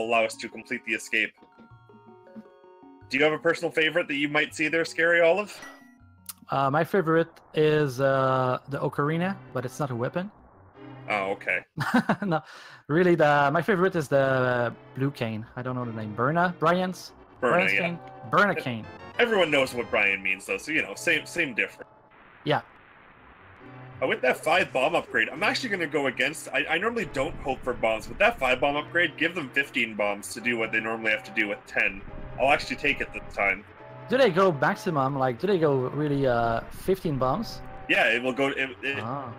allow us to complete the escape. Do you have a personal favorite that you might see there, Scary Olive? My favorite is the ocarina, but it's not a weapon. Oh, okay. No, really, my favorite is the blue cane. I don't know the name. Brian's yeah. cane? Burna cane. Everyone knows what Brian means, though, so, you know, same difference. Yeah. With that 5 bomb upgrade, I'm actually going to go against... I normally don't hope for bombs. With that 5 bomb upgrade, give them 15 bombs to do what they normally have to do with 10. I'll actually take it this time. Do they go maximum? Like, do they go really 15 bombs? Yeah, it will go...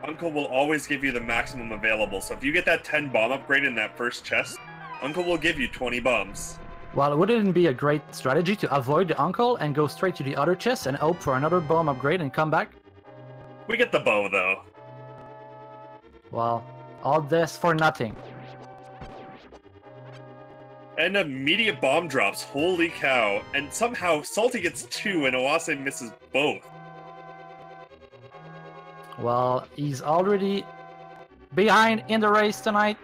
Uncle will always give you the maximum available. So if you get that 10 bomb upgrade in that first chest, Uncle will give you 20 bombs. Well, wouldn't it be a great strategy to avoid the Uncle and go straight to the other chest and hope for another bomb upgrade and come back? We get the bow, though. Well, all this for nothing. And immediate bomb drops, holy cow. And somehow Salty gets 2 and Oase misses both. Well, he's already behind in the race tonight.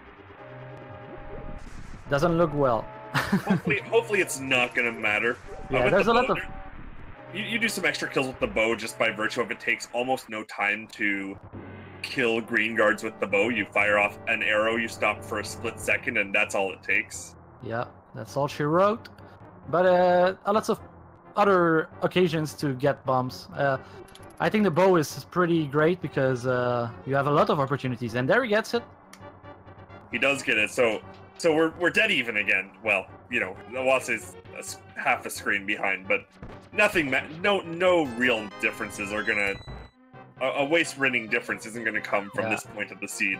Doesn't look well. hopefully it's not gonna matter. Yeah, there's a lot of... You do some extra kills with the bow just by virtue of it takes almost no time to kill green guards with the bow. You fire off an arrow, you stop for a split second, and that's all it takes. Yeah, that's all she wrote. But lots of other occasions to get bombs. I think the bow is pretty great because you have a lot of opportunities, and there he gets it. He does get it, so we're dead even again. Well, you know, Oase's half a screen behind, but no real differences are gonna... A waste-winning difference isn't gonna come from this point of the seed.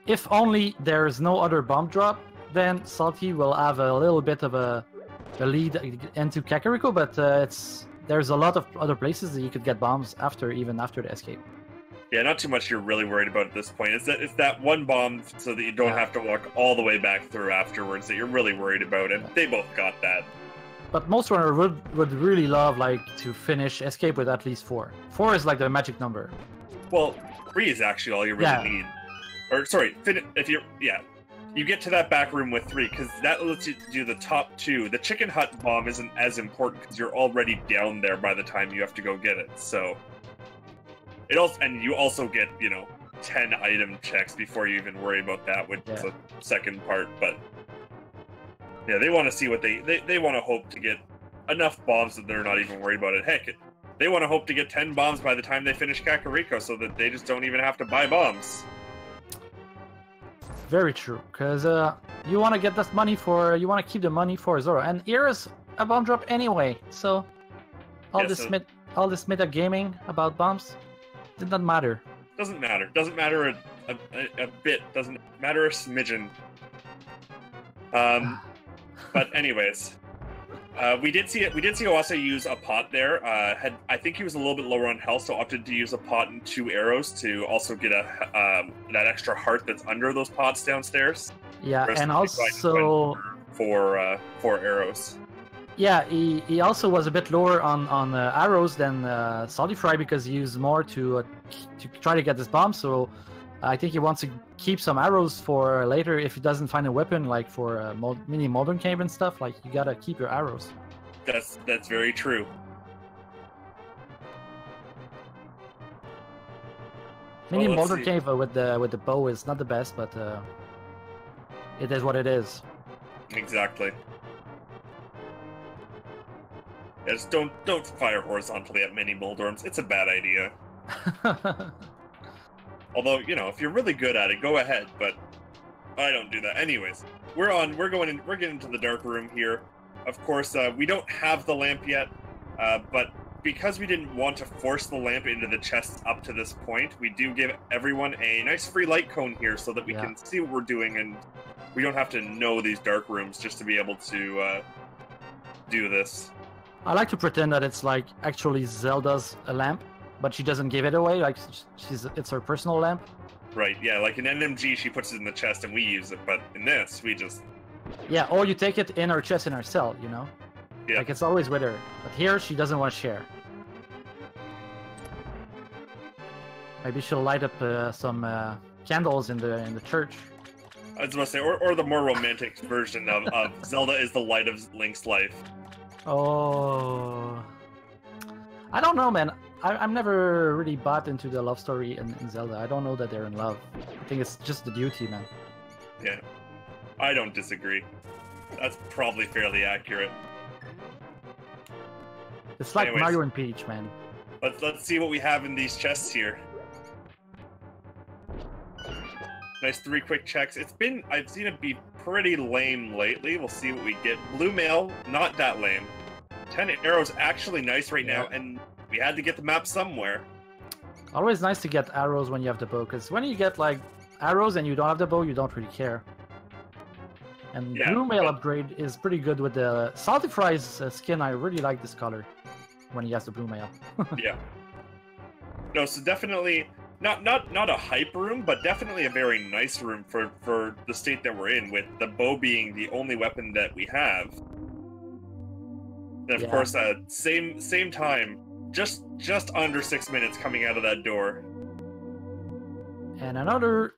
If only there's no other bomb drop, then Salty will have a little bit of a lead into Kakariko, but there's a lot of other places that you could get bombs even after the escape. Yeah, not too much you're really worried about at this point. It's that one bomb so that you don't have to walk all the way back through afterwards that you're really worried about, and they both got that. But most runners would really love to finish escape with at least 4. 4 is like the magic number. Well, 3 is actually all you really need. Or sorry, you get to that back room with 3 because that lets you do the top 2. The chicken hut bomb isn't as important because you're already down there by the time you have to go get it. So you also get 10 item checks before you even worry about that, which is the second part. But yeah, they want to see what they want to hope to get enough bombs that they're not even worried about it. Heck, they want to hope to get 10 bombs by the time they finish Kakariko so that they just don't even have to buy bombs. Very true, because you want to get this money you want to keep the money for Zoro, and here is a bomb drop anyway. So all this meta gaming about bombs did not matter. Doesn't matter. Doesn't matter a bit. Doesn't matter a smidgen. But anyways, we did see Oase use a pot there. I think he was a little bit lower on health, so opted to use a pot and 2 arrows to also get that extra heart that's under those pots downstairs. Yeah, and also for 4 arrows. Yeah, he also was a bit lower on arrows than saltyphry because he used more to try to get this bomb. So I think he wants to keep some arrows for later if he doesn't find a weapon, like for mini modern cave and stuff. Like, you gotta keep your arrows. That's very true. Mini modern cave with the bow is not the best, but it is what it is. Exactly. Yeah, just don't fire horizontally at mini Moldorms. It's a bad idea. Although, if you're really good at it, go ahead, but I don't do that. Anyways, we're getting into the dark room here. Of course, we don't have the lamp yet, but because we didn't want to force the lamp into the chests up to this point, we do give everyone a nice free light cone here so that we can see what we're doing, and we don't have to know these dark rooms just to be able to do this. I like to pretend that it's like actually Zelda's a lamp, but she doesn't give it away. Like it's her personal lamp. Right. Yeah. Like in NMG, she puts it in the chest and we use it, but in this, we just. Yeah, or you take it in her chest in her cell. Yeah. Like it's always with her. But here, she doesn't want to share. Maybe she'll light up some candles in the church. I was about to say, or the more romantic version of Zelda is the light of Link's life. Oh, I don't know, man. I'm never really bought into the love story in Zelda. I don't know that they're in love. I think it's just the duty, man. Yeah, I don't disagree. That's probably fairly accurate. It's like Anyways, Mario and Peach, man. Let's see what we have in these chests here. Nice 3 quick checks. I've seen it be pretty lame lately. We'll see what we get. Blue mail, not that lame. 10 arrows, actually nice right now, and we had to get the map somewhere. Always nice to get arrows when you have the bow, because when you get like arrows and you don't have the bow, you don't really care. And blue mail upgrade is pretty good with the saltyphry's skin. I really like this color when he has the blue mail. Yeah. No, so definitely not a hype room, but definitely a very nice room for the state that we're in, with the bow being the only weapon that we have. And of course, same time, just under 6 minutes coming out of that door. And another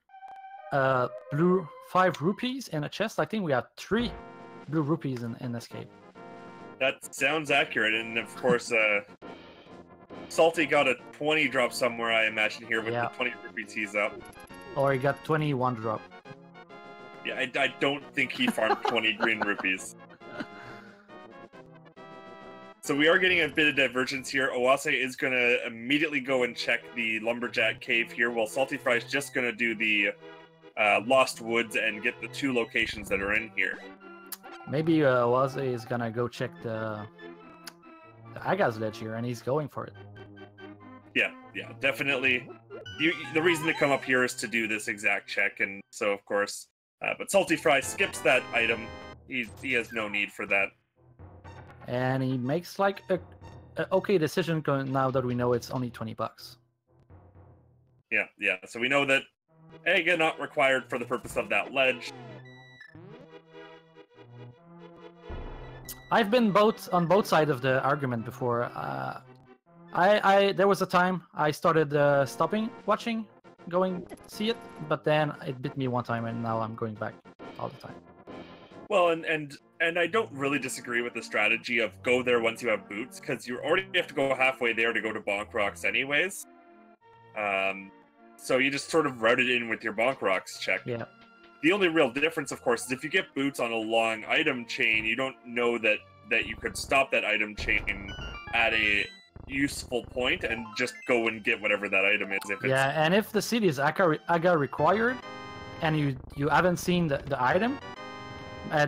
blue 5 rupees in a chest. I think we have 3 blue rupees in this cave. That sounds accurate, and of course, Salty got a 20 drop somewhere, I imagine, here with the 20 rupees he's up. Or he got 21 drop. Yeah, I don't think he farmed 20 green rupees. So we are getting a bit of divergence here. Oase is going to immediately go and check the Lumberjack Cave here, while saltyphry is just going to do the Lost Woods and get the 2 locations that are in here. Maybe Oase is going to go check the Aga's ledge here, and he's going for it. Yeah, definitely. The reason to come up here is to do this exact check, and so, of course... but saltyphry skips that item. He has no need for that. And he makes like a okay decision now that we know it's only 20 bucks. Yeah. So we know that egg is not required for the purpose of that ledge. I've been on both sides of the argument before. There was a time I started stopping watching, going see it, but then it bit me one time, and now I'm going back all the time. Well, and I don't really disagree with the strategy of go there once you have boots, because you already have to go halfway there to go to Bonk Rocks anyways. So you just sort of route it in with your Bonk Rocks check. Yeah. The only real difference, of course, is if you get boots on a long item chain, you don't know that you could stop that item chain at a useful point and just go and get whatever that item is. And if the city is Aga required, and you haven't seen the item,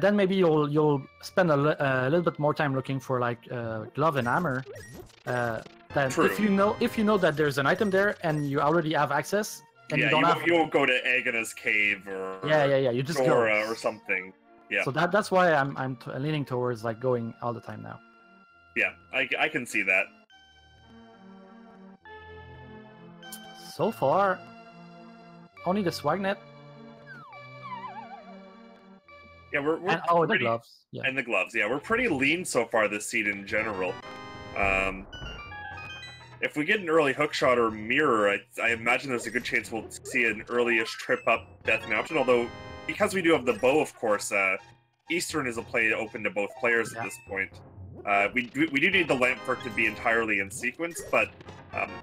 then maybe you'll spend a little bit more time looking for like glove and hammer. True. If you know that there's an item there and you already have access, and you won't go to Agana's cave or you just Dora go or something. Yeah. So that's why I'm leaning towards like going all the time now. Yeah, I can see that. So far, only the swagnet. Yeah, we're and pretty, the gloves. Yeah. And the gloves. Yeah, we're pretty lean so far this seed in general. If we get an early hookshot or mirror, I imagine there's a good chance we'll see an early-ish trip up Death Mountain, although because we do have the bow, of course, Eastern is a play open to both players at this point. We do need the lamp for it to be entirely in sequence, but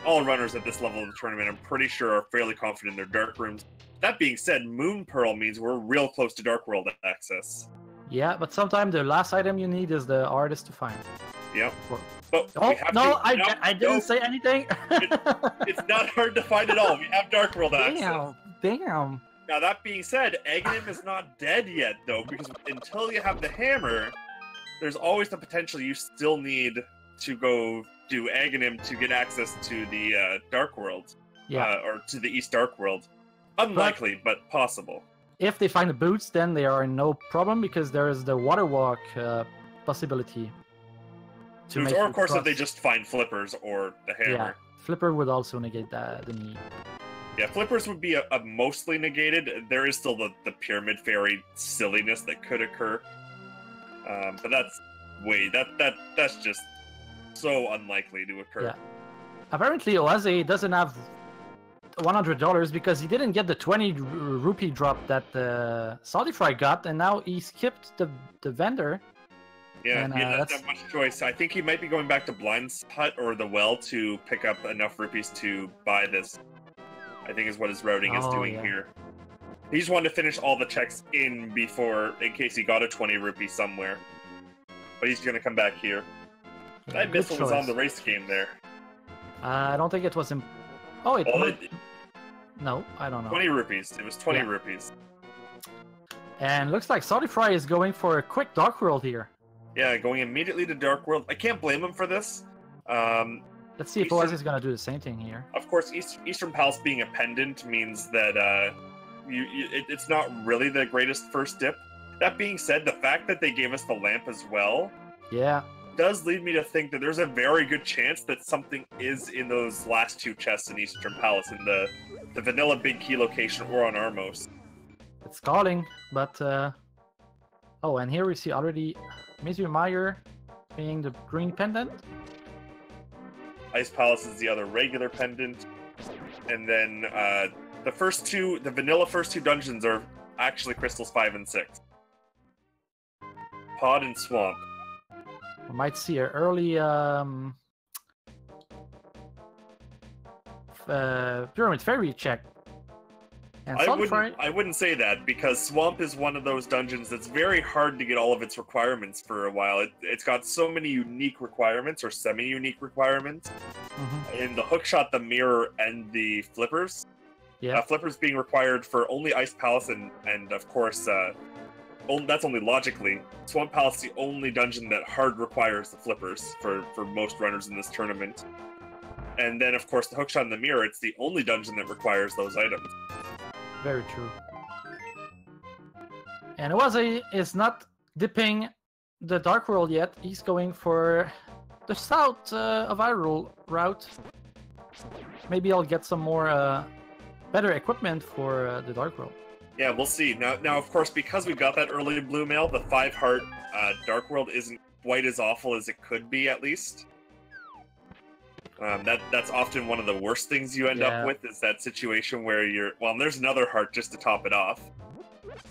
all runners at this level of the tournament, I'm pretty sure, are fairly confident in their dark rooms. That being said, Moon Pearl means we're real close to Dark World access. Yeah, but sometimes the last item you need is the hardest to find. Yeah. But I didn't say anything. It's not hard to find at all. We have Dark World access. Damn. Now, that being said, Aghanim is not dead yet, though, because until you have the hammer, there's always the potential you still need to go do Aghanim to get access to the Dark World. Yeah. Or to the East Dark World. Unlikely, but possible. If they find the boots, then they are no problem, because there is the water walk possibility. Or, of course, if they just find flippers or the hammer. Yeah, flipper would also negate the need. Yeah, flippers would be a mostly negated. There is still the pyramid fairy silliness that could occur. But that's just so unlikely to occur. Yeah. Apparently, Oase doesn't have $100 because he didn't get the 20 rupee drop that saltyphry got, and now he skipped the vendor. Yeah, and, he doesn't have much choice. I think he might be going back to Blind's hut or the well to pick up enough rupees to buy this. I think is what his routing is doing here. He just wanted to finish all the checks in case he got a 20 rupee somewhere. But he's going to come back here. That missile was on the race game there. I don't think it was... No, I don't know. 20 rupees. It was 20 rupees. And looks like saltyphry is going for a quick Dark World here. Yeah, going immediately to Dark World. I can't blame him for this. Let's see if Oase is going to do the same thing here. Of course, Eastern Palace being a pendant means that it's not really the greatest first dip. That being said, the fact that they gave us the lamp as well does lead me to think that there's a very good chance that something is in those last two chests in Eastern Palace, in the vanilla big key location or on Armos. It's calling, but... Oh, and here we see already Mr. Meyer being the green pendant. Ice Palace is the other regular pendant. And then the vanilla first two dungeons are actually Crystals 5 and 6. Pod and Swamp. We might see an early Pyramid Fairy check. And I wouldn't say that, because Swamp is one of those dungeons that's very hard to get all of its requirements for a while. It's got so many unique requirements, or semi-unique requirements. In the hookshot, the mirror, and the flippers. Yeah. Flippers being required for only Ice Palace, and of course, that's only logically. Swamp Palace is the only dungeon that hard requires the flippers for most runners in this tournament. And then, of course, the hookshot and the mirror, it's the only dungeon that requires those items. Very true. And Oase is not dipping the Dark World yet. He's going for the south of Hyrule route. Maybe I'll get some more better equipment for the Dark World. Yeah, we'll see. Now, of course, because we got that early blue mail, the 5-heart Dark World isn't quite as awful as it could be, at least. That's often one of the worst things you end up with, is that situation where and there's another heart just to top it off.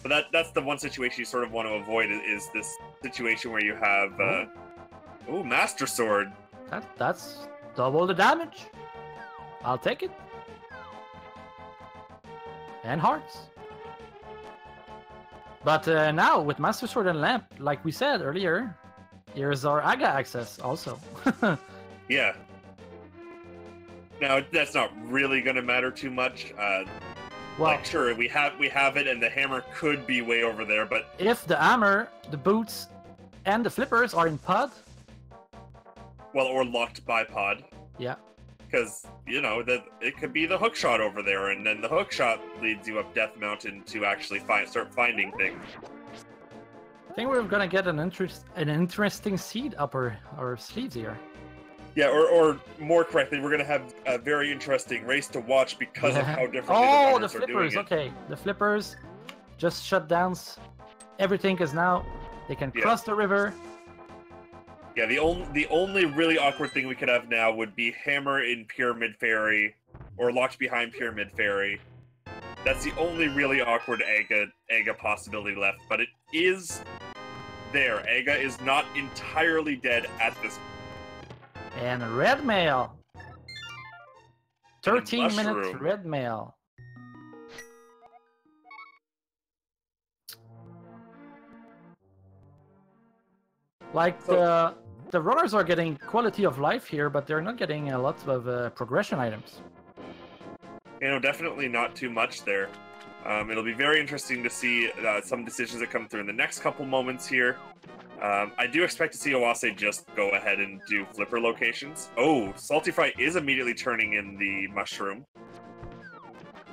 But that's the one situation you sort of want to avoid, is this situation where you have, Master Sword. That's double the damage. I'll take it. And hearts. But now, with Master Sword and Lamp, like we said earlier, here's our Aga access also. Yeah. Now, that's not really going to matter too much. Sure, we have it, and the hammer could be way over there, but... If the hammer, the boots, and the flippers are in pod... Well, or locked by pod. Yeah. Because, it could be the hookshot over there, and then the hookshot leads you up Death Mountain to actually start finding things. I think we're going to get an interesting seed up our sleeves here. Yeah, or more correctly, we're going to have a very interesting race to watch because of how differently the runners are doing it. Okay. The flippers just shut down everything, because now they can cross the river. Yeah, the only really awkward thing we could have now would be Hammer in Pyramid Fairy, or locked behind Pyramid Fairy. That's the only really awkward Aga possibility left, but it is there. Aga is not entirely dead at this point. And red mail. 13 minutes red mail. Like, the runners are getting quality of life here, but they're not getting a lot of progression items. Definitely not too much there. It'll be very interesting to see some decisions that come through in the next couple moments here. I do expect to see Oase just go ahead and do flipper locations. Oh, saltyphry is immediately turning in the mushroom.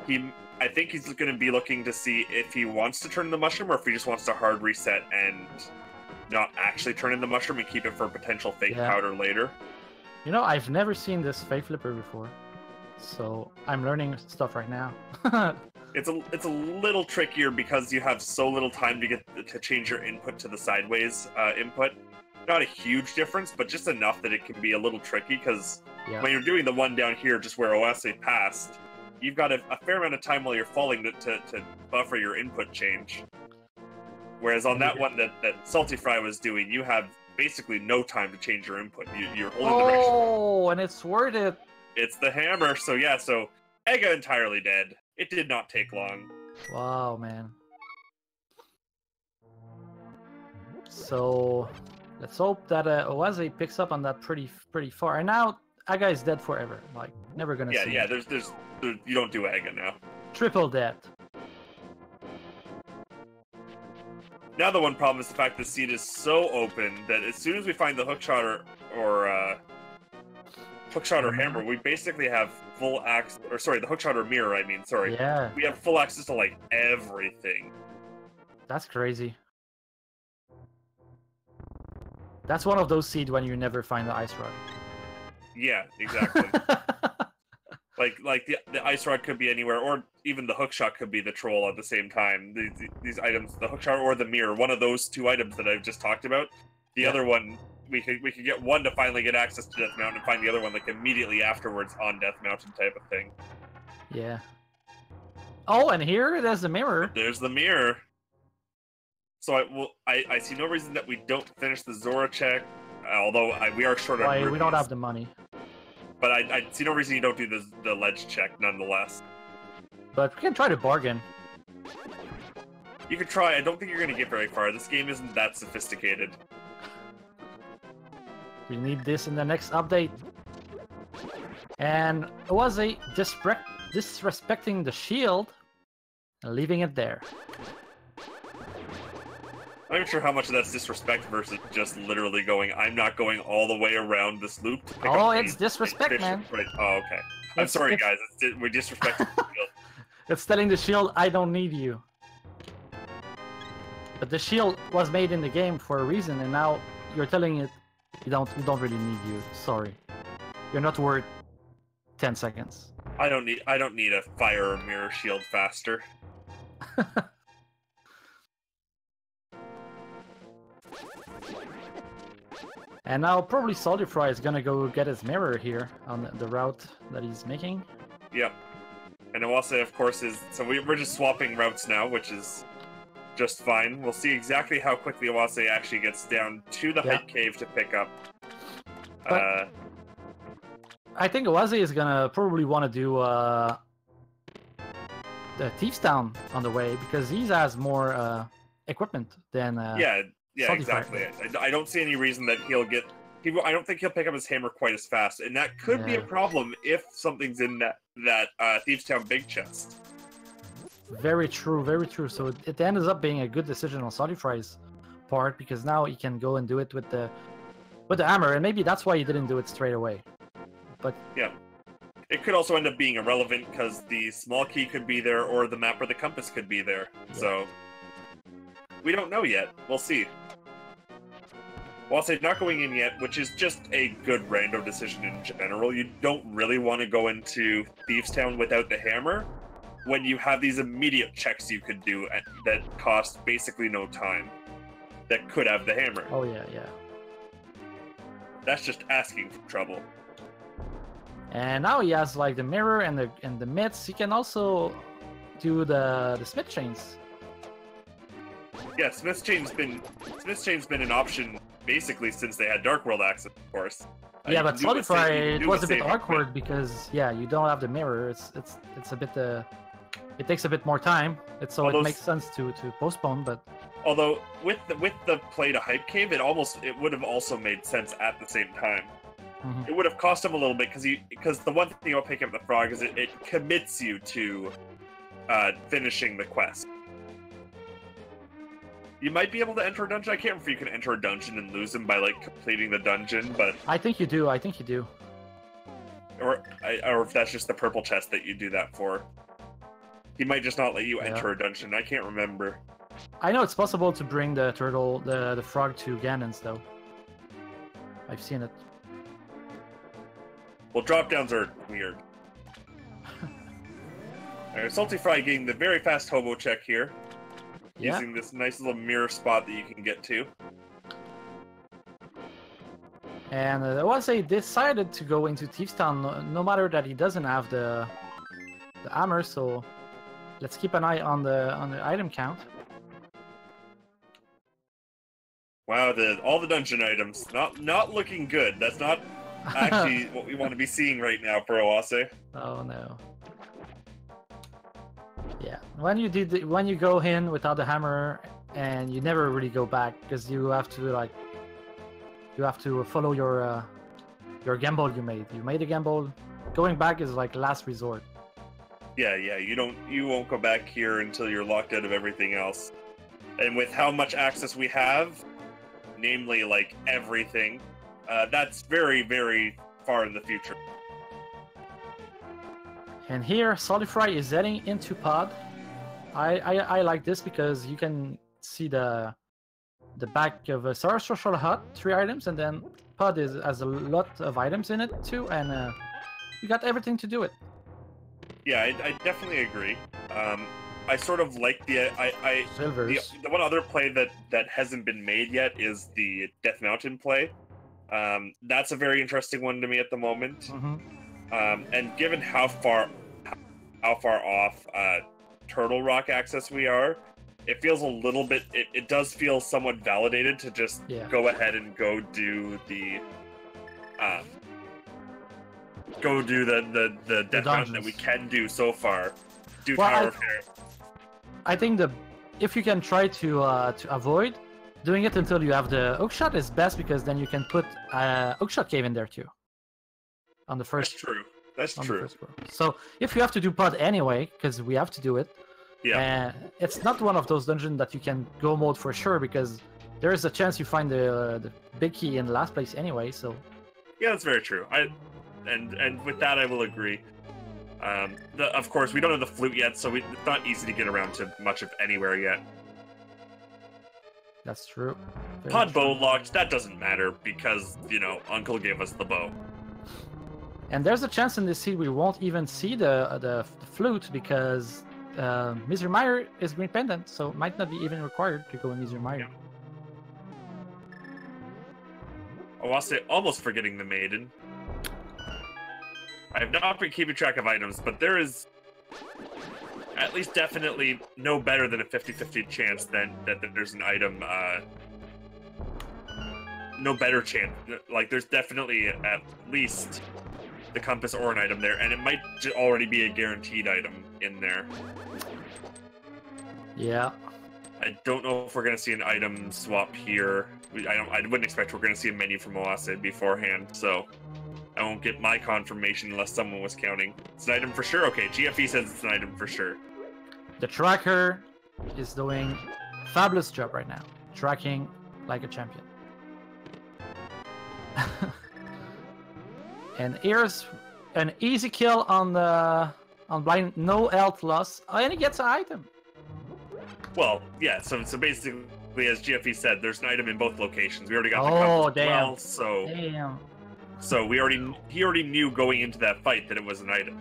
I think he's going to be looking to see if he wants to turn in the mushroom, or if he just wants to hard reset and not actually turn in the mushroom and keep it for potential fake powder later. I've never seen this fake flipper before, so I'm learning stuff right now. It's a little trickier because you have so little time to change your input to the sideways input. Not a huge difference, but just enough that it can be a little tricky, because when you're doing the one down here just where Oase passed, you've got a fair amount of time while you're falling to buffer your input change. Whereas on that one that saltyphry was doing, you have basically no time to change your input. You're holding the direction. Oh, and it's worth it. It's the hammer. So yeah, so Ega entirely dead. It did not take long. Wow, man. So let's hope that Oase picks up on that pretty far. And now Aga is dead forever. Like never gonna see. Yeah. There's you don't do Ega now. Triple dead. Now the one problem is the fact the seed is so open that as soon as we find the hookshot or hammer, we basically have full access. Or sorry, the hookshot or mirror. I mean, sorry. Yeah. We have full access to like everything. That's crazy. That's one of those seeds when you never find the ice rod. Yeah, exactly. like the ice rod could be anywhere, or even the hookshot could be the troll at the same time. These items, the hookshot or the mirror, one of those two items that I've just talked about. The other one, we could get one to finally get access to Death Mountain, and find the other one like immediately afterwards on Death Mountain type of thing. Yeah. Oh, and here there's the mirror. There's the mirror. So I see no reason that we don't finish the Zora check, although we are short on rupees. We don't have the money. But I see no reason you don't do the ledge check nonetheless. But we can try to bargain. You could try. I don't think you're going to get very far. This game isn't that sophisticated. We need this in the next update. And Oase disrespecting the shield and leaving it there. I'm not sure how much of that's disrespect versus just literally going, I'm not going all the way around this loop to pick up it's disrespect, man. Right. Oh, okay. I'm sorry, guys. We're disrespecting the shield. It's telling the shield, I don't need you. But the shield was made in the game for a reason, and now you're telling it, we don't really need you. Sorry. You're not worth 10 seconds. I don't need a fire or mirror shield faster. And now probably saltyphry is gonna go get his mirror here on the route that he's making. Yep. And Oase, of course, is... So we're just swapping routes now, which is just fine. We'll see exactly how quickly Oase actually gets down to the Hype Cave to pick up. I think Oase is gonna probably want to do the Thieves Town on the way, because he has more equipment than Yeah, exactly. I don't see any reason that he'll get... I don't think he'll pick up his hammer quite as fast, and that could be a problem if something's in that Thieves Town big chest. Very true, very true. So it ends up being a good decision on saltyphry's part, because now he can go and do it with the hammer, and maybe that's why he didn't do it straight away. But yeah, it could also end up being irrelevant because the small key could be there, or the map or the compass could be there. Yeah. So we don't know yet. We'll see. Well, I'll say not going in yet, which is just a good rando decision in general. You don't really want to go into Thieves Town without the hammer when you have these immediate checks you could do that cost basically no time that could have the hammer. Oh, yeah. That's just asking for trouble. And now he has like the mirror and the mitts. He can also do the smith chains. Yeah, Smith's Chain's been an option basically since they had Dark World access, of course. Yeah, but saltyphry, it was a bit awkward because you don't have the mirror. It's a bit it takes a bit more time. It makes sense to postpone, but although with the play to Hype Cave, it would have also made sense at the same time. Mm-hmm. It would have cost him a little bit because the one thing about picking up the frog is it commits you to finishing the quest. You might be able to enter a dungeon. I can't remember if you can enter a dungeon and lose him by like completing the dungeon, but I think you do. Or if that's just the purple chest that you do that for. He might just not let you enter a dungeon. I can't remember. I know it's possible to bring the turtle, the frog to Ganon's though. I've seen it. Well, drop downs are weird. Alright, saltyphry getting the very fast hobo check here. Using this nice little mirror spot that you can get to. And Oase decided to go into Thieves Town, no matter that he doesn't have hammer, so let's keep an eye on the item count. Wow, all the dungeon items not looking good. That's not actually what we want to be seeing right now for Oase. Oh no. Yeah, when you go in without the hammer, and you never really go back because you have to follow your gamble you made. You made a gamble. Going back is like last resort. Yeah, you won't go back here until you're locked out of everything else. And with how much access we have, namely like everything, that's very, very far in the future. And here, saltyphry is heading into pod. I like this because you can see the back of a social hut, 3 items, and then pod has a lot of items in it too, and you got everything to do it. Yeah, I definitely agree. I sort of like the one other play that hasn't been made yet is the Death Mountain play. That's a very interesting one to me at the moment. Mm-hmm. And given how far off Turtle Rock access we are, it feels a little bit. It does feel somewhat validated to just go ahead and go do the Death Mountain that we can do so far. Do Tower of Hair. I think if you can try to avoid doing it until you have the Oakshot is best, because then you can put Oakshot Cave in there too. On the first. That's true. That's true. So if you have to do pod anyway, because we have to do it, it's not one of those dungeons that you can go mode for sure, because there is a chance you find the big key in the last place anyway. So yeah, that's very true. And with that, I will agree. Of course, we don't have the flute yet, so it's not easy to get around to much of anywhere yet. That's true. Pod bow locked, that doesn't matter, because, Uncle gave us the bow. And there's a chance in this seed we won't even see the flute, because Misery Mire is green pendant, so it might not be even required to go in Misery Mire. Yeah. Oase almost forgetting the maiden. I have not been keeping track of items, but there is at least definitely no better than a 50-50 chance that there's an item, no better chance. Like, there's definitely at least the compass or an item there, and it might already be a guaranteed item in there. Yeah. I don't know if we're going to see an item swap here. I wouldn't expect we're going to see a menu from Oase beforehand, so I won't get my confirmation unless someone was counting. It's an item for sure? Okay, GFE says it's an item for sure. The tracker is doing a fabulous job right now. Tracking like a champion. And here's an easy kill on blind, no health loss, and he gets an item. Well, yeah, so basically, as GFE said, there's an item in both locations. We already got the compass as well, so... Damn. So he already knew going into that fight that it was an item.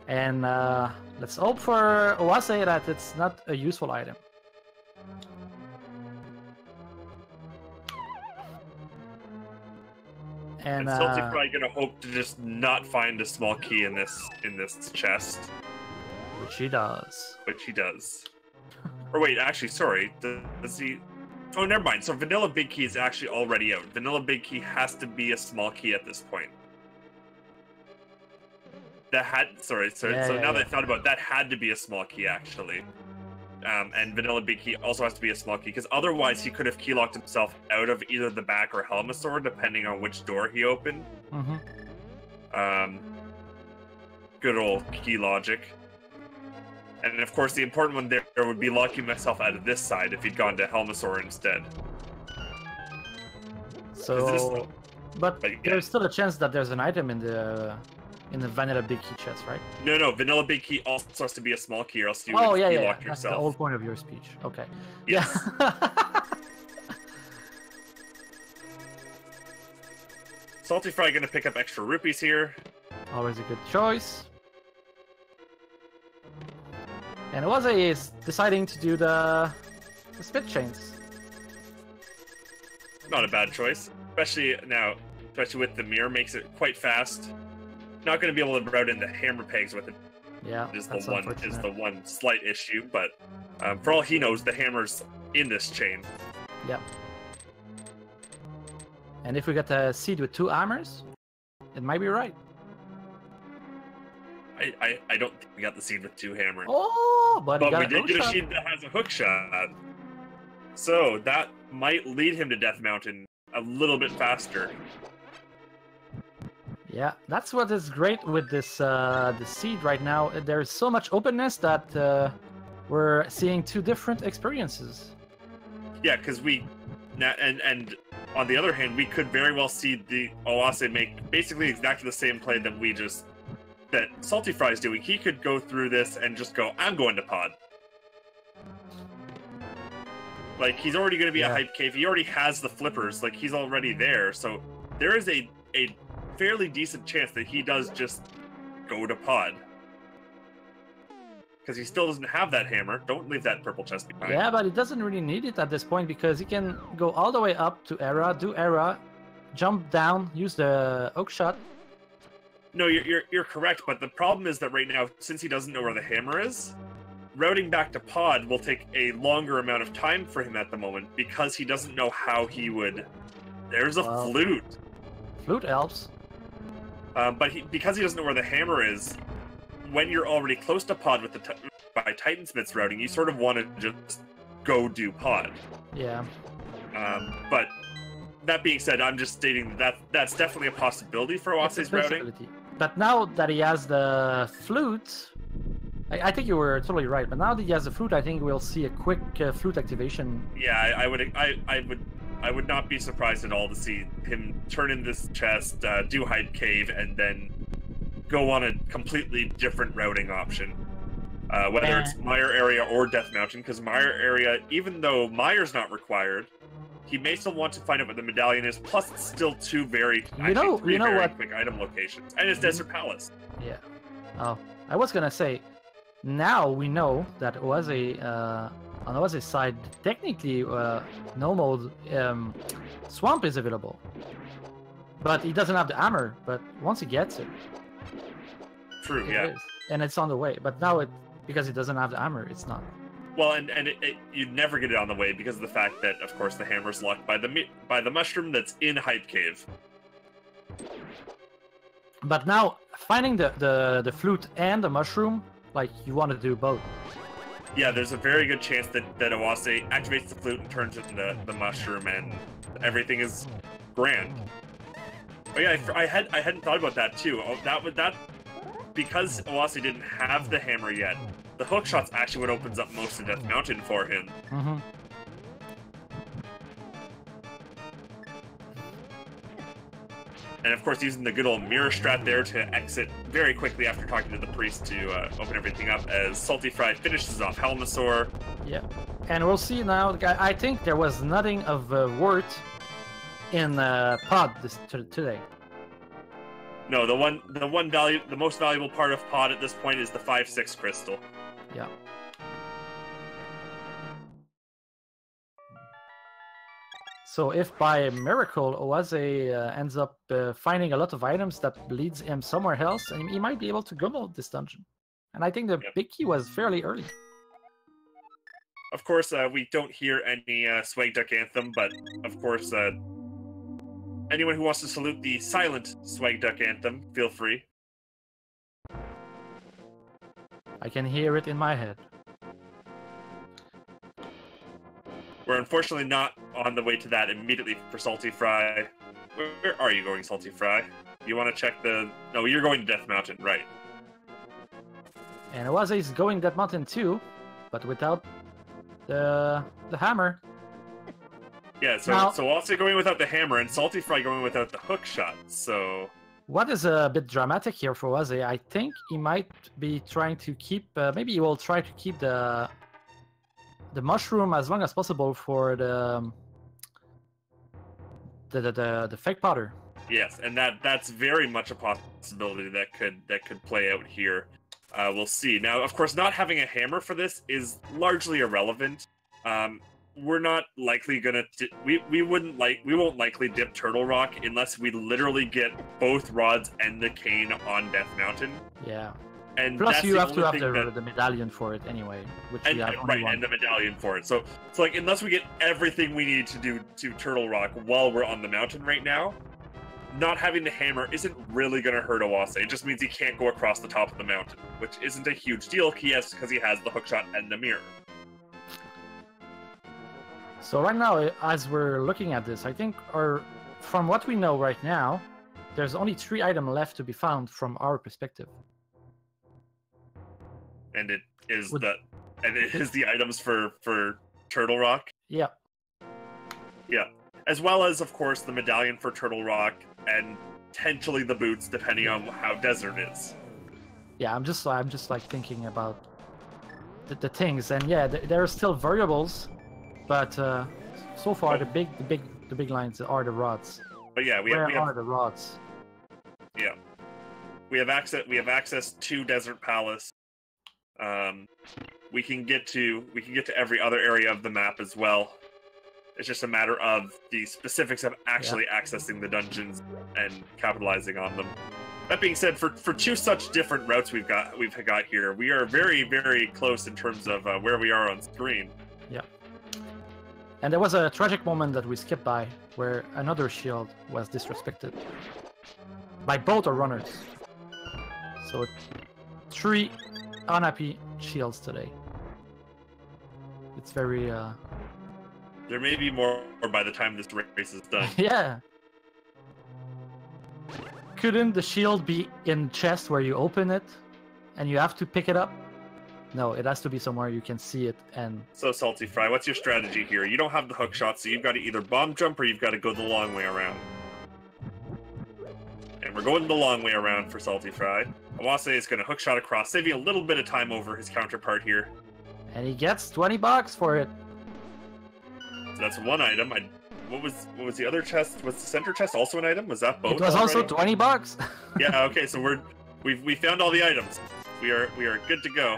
And let's hope for Oase that it's not a useful item. And Saltyphry gonna hope to just not find a small key in this chest. Which he does. Or wait, actually, sorry. Does he? Oh, never mind. So Vanilla Big Key is actually already out. Vanilla Big Key has to be a small key at this point. Sorry. So now that I thought about it, that had to be a small key, actually. And Vanilla Big Key also has to be a small key, because otherwise he could have keylocked himself out of either the back or Helmasaur, depending on which door he opened. Mm-hmm. Good old key logic. And of course, the important one there would be locking myself out of this side if he'd gone to Helmasaur instead. So, but there's still a chance that there's an item in the Vanilla Big Key chest, right? No. Vanilla Big Key also has to be a small key, or else you would keylock yourself. That's the whole point of your speech. Okay. Yes. Yeah. Saltyphry gonna pick up extra rupees here. Always a good choice. And Oase is deciding to do the spit chains. Not a bad choice, especially with the mirror, makes it quite fast. Not going to be able to route in the hammer pegs with it Yeah, is that's the one slight issue, but for all he knows, the hammer's in this chain. Yep. And if we get a seed with 2 hammers, it might be right. I don't think we got the seed with 2 hammers. Oh, but we did get a seed that has a hook shot. So that might lead him to Death Mountain a little bit faster. Yeah, that's what is great with this the seed right now. There's so much openness that we're seeing 2 different experiences. Yeah, because and on the other hand, we could very well see the Oase make basically exactly the same play that that saltyphry is doing. He could go through this and just go, I'm going to pod. Like, he's already going to be a hype cave. He already has the flippers. Like, he's already there. So there is a fairly decent chance that he does just go to pod. Because he still doesn't have that hammer. Don't leave that purple chest behind. Yeah, but he doesn't really need it at this point because he can go all the way up to Era, do Era, jump down, use the oak shot. No, you're correct, but the problem is that right now, since he doesn't know where the hammer is, routing back to pod will take a longer amount of time for him at the moment because he doesn't know how he would... There's a flute. Flute helps. But because he doesn't know where the hammer is, when you're already close to pod with by Titansmith's routing, you sort of want to just go do pod. Yeah. But that being said, I'm just stating that that's definitely a possibility for Oase's routing. But now that he has the flute, I think you were totally right. But now that he has the flute, I think we'll see a quick flute activation. Yeah, I would not be surprised at all to see him turn in this chest, do Hype Cave, and then go on a completely different routing option. Whether it's Mire Area or Death Mountain, because Mire Area, even though Mire's not required, he may still want to find out what the medallion is, plus it's still 2 very quick item locations. And it's Desert Palace. Yeah. Oh, I was gonna say, now we know that Oase, on Oase's side, technically, no mode Swamp is available. But he doesn't have the hammer, but once he gets it... True, yeah. Is. And it's on the way, but now because he doesn't have the hammer, it's not. Well, and you'd never get it on the way because of the fact that, of course, the hammer's locked by the mushroom that's in Hype Cave. But now, finding the flute and the mushroom, like, you want to do both. Yeah, there's a very good chance that Oase activates the flute and turns into the mushroom, and everything is grand. Oh yeah, I hadn't thought about that too. Oh, that because Oase didn't have the hammer yet. The hook shot's actually what opens up most of Death Mountain for him. Mm-hmm. And of course, using the good old mirror strat there to exit very quickly after talking to the priest to open everything up as saltyphry finishes off Helmasaur. Yeah, and we'll see now. I think there was nothing of worth in pod today. No, the most valuable part of pod at this point is the 5/6 crystal. Yeah. So if by miracle Oase ends up finding a lot of items that leads him somewhere else, and he might be able to go this dungeon. And I think the big key was fairly early. Of course, we don't hear any Swag Duck Anthem, but of course, anyone who wants to salute the silent Swag Duck Anthem, feel free. I can hear it in my head. We're unfortunately not on the way to that immediately for saltyphry. Where are you going, saltyphry? You want to check the... No, you're going to Death Mountain, right. And Oase is going Death Mountain too, but without the hammer. Yeah, so Oase going without the hammer and saltyphry going without the hook shot, so... What is a bit dramatic here for Oase, I think he might be trying to keep... maybe he will try to keep the mushroom as long as possible for the fake powder. Yes, and that's very much a possibility that could play out here. We'll see. Now, of course, not having a hammer for this is largely irrelevant. We're not likely gonna we won't likely dip Turtle Rock unless we literally get both rods and the cane on Death Mountain. Yeah. And Plus, that's you the have to only have thing the medallion for it anyway, which we have only right, one. and the medallion for it. So like, unless we get everything we need to do to Turtle Rock while we're on the mountain right now, not having the hammer isn't really going to hurt Oase. It just means he can't go across the top of the mountain, which isn't a huge deal, because he has the hookshot and the mirror. So right now, as we're looking at this, I think, from what we know right now, there's only 3 items left to be found from our perspective. And it is the items for Turtle Rock. Yeah. Yeah. As well as, of course, the medallion for Turtle Rock and potentially the boots, depending on how desert is. Yeah, I'm just like thinking about the things, and yeah, there are still variables, but so far the big lines are the rods. But yeah, we Where have are the rods? Yeah, we have access to Desert Palace. We can get to every other area of the map as well. It's just a matter of the specifics of actually accessing the dungeons and capitalizing on them. That being said, for 2 such different routes we've got here, we are very, very close in terms of where we are on screen. Yeah. And there was a tragic moment that we skipped by, where another shield was disrespected by both our runners. So 3 unhappy shields today. It's very There may be more by the time this race is done. yeah. Couldn't the shield be in chest where you open it and you have to pick it up? No, it has to be somewhere you can see it. And so, saltyphry, what's your strategy here? You don't have the hook shot, so you've got to either bomb jump or you've got to go the long way around. And we're going the long way around for saltyphry. Oase is going to hook shot across, saving a little bit of time over his counterpart here. And he gets $20 for it. So that's one item. What was the other chest? Was the center chest also an item? Was that both? It was already? also $20. Yeah. Okay. So we found all the items. We are good to go.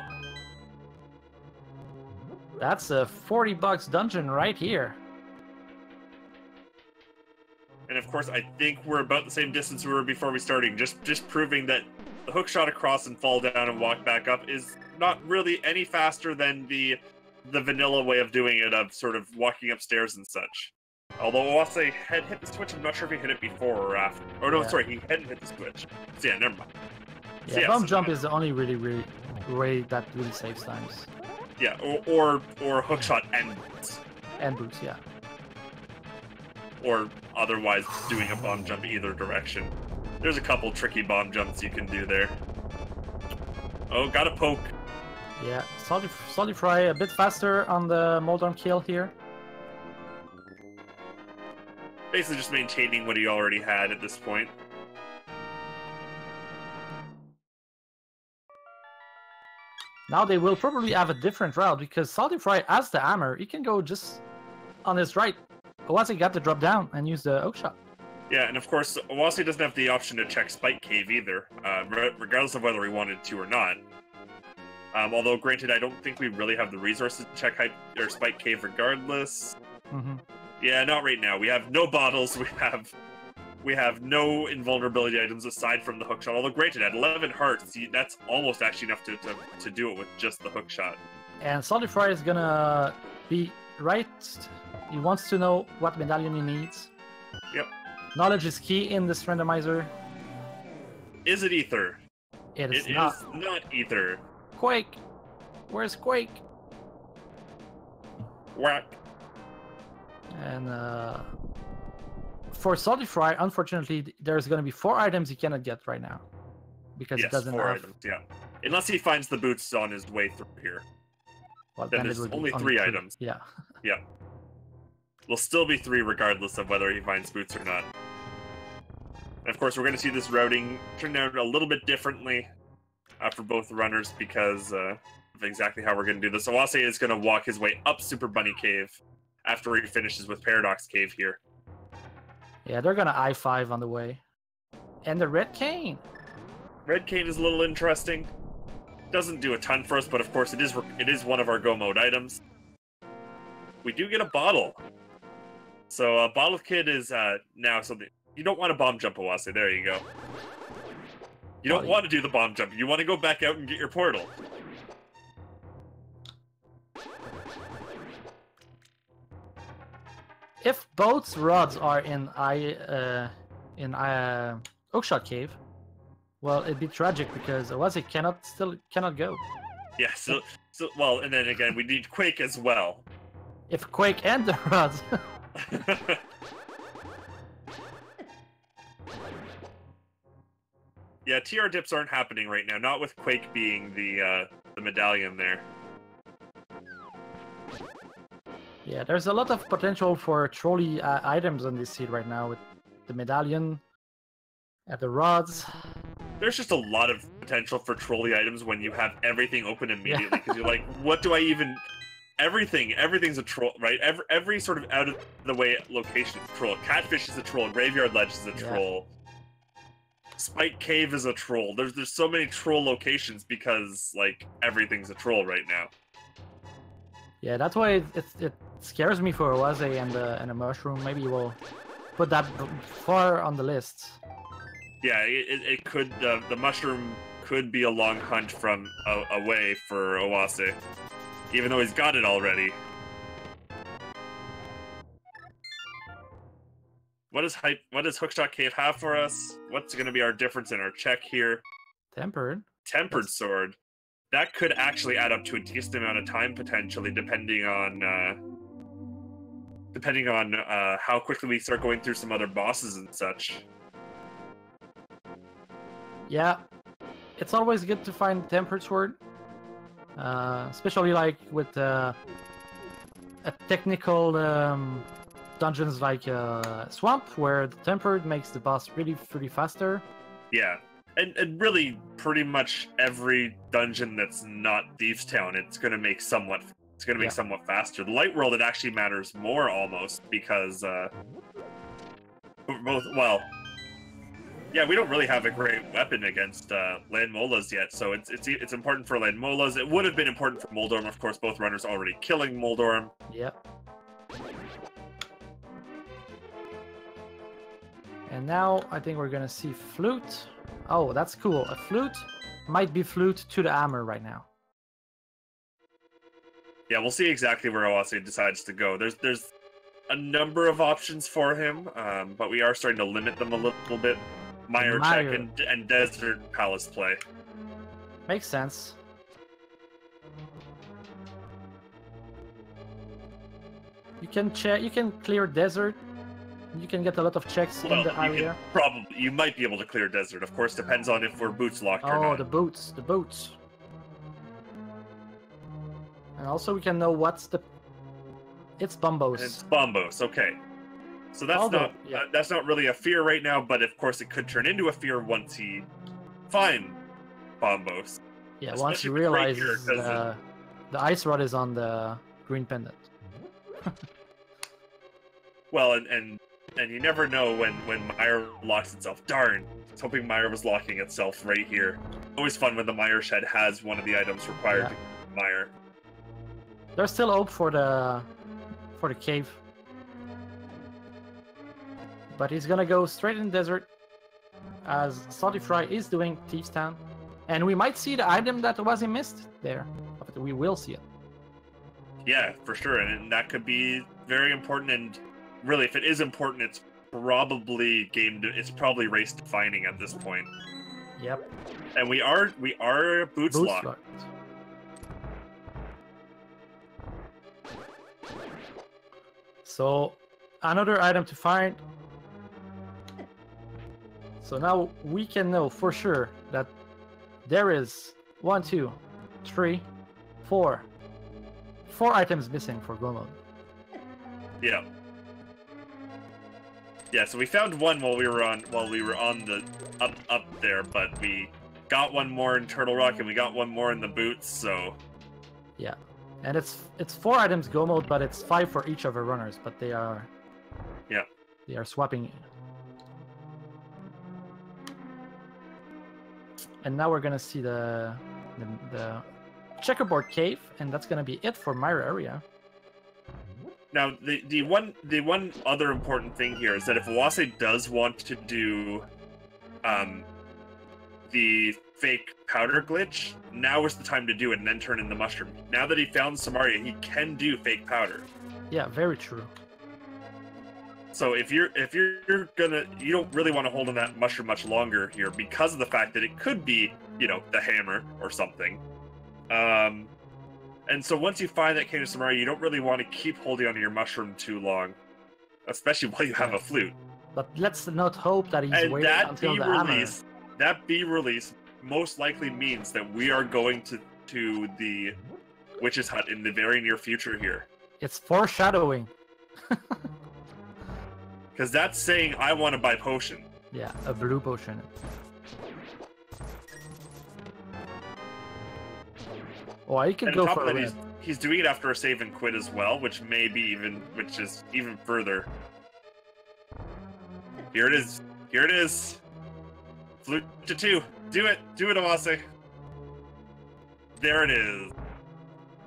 That's a $40 dungeon right here. And of course, I think we're about the same distance we were before we started. Just proving that the hook shot across and fall down and walk back up is not really any faster than the vanilla way of doing it, of sort of walking upstairs and such. Although Oase had hit the switch, I'm not sure if he hit it before or after. Oh no, sorry, he hadn't hit the switch. So yeah, never mind. Yeah, so, bomb jump is the only really way that really saves times. Yeah, or hookshot and boots. And boots, yeah. Or otherwise doing a bomb jump either direction. There's a couple tricky bomb jumps you can do there. Oh, got a poke. Yeah, saltyphry a bit faster on the Moldon kill here. Basically just maintaining what he already had at this point. Now they will probably have a different route, because saltyphry has the hammer. He can go just on his right. Oase got to drop down and use the hook shot. Yeah, and of course, Oase doesn't have the option to check Spike Cave either, regardless of whether he wanted to or not. Although, granted, I don't think we really have the resources to check Spike Cave regardless. Mm-hmm. Yeah, not right now. We have no bottles. We have no invulnerability items aside from the hookshot. Although, granted, at 11 hearts, that's almost actually enough to do it with just the hookshot. And saltyphry is gonna be right. He wants to know what medallion he needs. Yep. Knowledge is key in this randomizer. Is it Ether? It is It not. is not Ether. Quake! Where's Quake? Whack. And for saltyphry, unfortunately, there's going to be 4 items he cannot get right now. Because Yes, he doesn't 4 have... items, yeah. Unless he finds the boots on his way through here. Well, Then it there's would be only 3 items. Yeah. Yeah. Will still be 3 regardless of whether he finds boots or not. And of course, we're going to see this routing turn out a little bit differently for both runners because of exactly how we're going to do this. Oase is going to walk his way up Super Bunny Cave after he finishes with Paradox Cave here. Yeah, they're going to I-5 on the way. And the Red Cane. Red Cane is a little interesting. Doesn't do a ton for us, but of course it is one of our Go Mode items. We do get a bottle. So Bottle Kid is now something... You don't want to bomb jump Oase. There you go. You don't want to do the bomb jump. You want to go back out and get your portal. If both rods are in Oakshot Cave, well, it'd be tragic because Oase cannot go. Yeah. So well, and then again, we need Quake as well. If Quake and the rods. Yeah, TR dips aren't happening right now. Not with Quake being the medallion there. Yeah, there's a lot of potential for trolley items on this seed right now with the medallion and the rods. There's just a lot of potential for trolley items when you have everything open immediately because you're like, what do I even? Everything's a troll, right? Every sort of out of the way location is a troll. Catfish is a troll. Graveyard Ledge is a troll. Spike Cave is a troll. There's so many troll locations because like everything's a troll right now. Yeah, that's why it scares me for Oase and a mushroom. Maybe we'll put that far on the list. Yeah, it could. The mushroom could be a long hunt from away for Oase, even though he's got it already. What does Hookshot Cave have for us? What's going to be our difference in our check here? Tempered Sword. That could actually add up to a decent amount of time potentially, depending on how quickly we start going through some other bosses and such. Yeah, it's always good to find Tempered Sword, especially like with a technical dungeons like Swamp, where the Tempered makes the boss really faster. Yeah, and really pretty much every dungeon that's not Thieves Town, it's gonna make somewhat faster. The Light World, it actually matters more almost because we don't really have a great weapon against Land Molas yet, so it's important for Land Molas. It would have been important for Moldorm, of course. Both runners already killing Moldorm. Yep. And now I think we're gonna see Flute. Oh, that's cool. A Flute might be Flute to the Hammer right now. Yeah, we'll see exactly where Oase decides to go. There's a number of options for him, but we are starting to limit them a little bit. Mire check and Desert Palace play. Makes sense. You can clear Desert. You can get a lot of checks in the area. You might be able to clear Desert. Of course, depends on if we're boots locked or not. Oh, the boots. And also we can know what's the... It's Bombos. It's Bombos, okay. So that's not really a fear right now, but of course it could turn into a fear once he finds Bombos. Yeah, once he realizes the ice rod is on the green pendant. Well, and you never know when Mire locks itself. Darn, I was hoping Mire was locking itself right here. Always fun when the Mire Shed has one of the items required to Mire. There's still hope for the cave. But he's gonna go straight in the desert, as saltyphry is doing Thieves Town. And we might see the item that was missed there. We will see it. Yeah, for sure, and that could be very important. And really, if it is important, it's probably race defining at this point. Yep. And we are boots locked. So another item to find. So now we can know for sure that there is 1, 2, 3, 4 items missing for Go mode. Yeah. Yeah, so we found one while we were on the up there, but we got one more in Turtle Rock and we got one more in the boots, so yeah. And it's 4 items Go mode, but it's 5 for each of our runners, but they are swapping. And now we're gonna see the checkerboard cave, and that's gonna be it for Myra area. Now the one other important thing here is that if Oase does want to do the fake powder glitch, now is the time to do it and then turn in the mushroom. Now that he found Samaria, he can do fake powder. Yeah, very true. So if you're gonna, you don't really want to hold on that mushroom much longer here because of the fact that it could be, you know, the hammer or something. And so once you find that Cane of Samaria, you don't really want to keep holding onto your mushroom too long, especially while you have a flute. But let's not hope that he's And waiting until the hammer. That B release most likely means that we are going to the Witch's Hut in the very near future here. It's foreshadowing. Because that's saying I want to buy potion. Yeah, a blue potion. Oh, you can And go on top for of a that, he's doing it after a save and quit as well, which is even further. Here it is. Here it is. Flute to 2. Do it, Oase. There it is.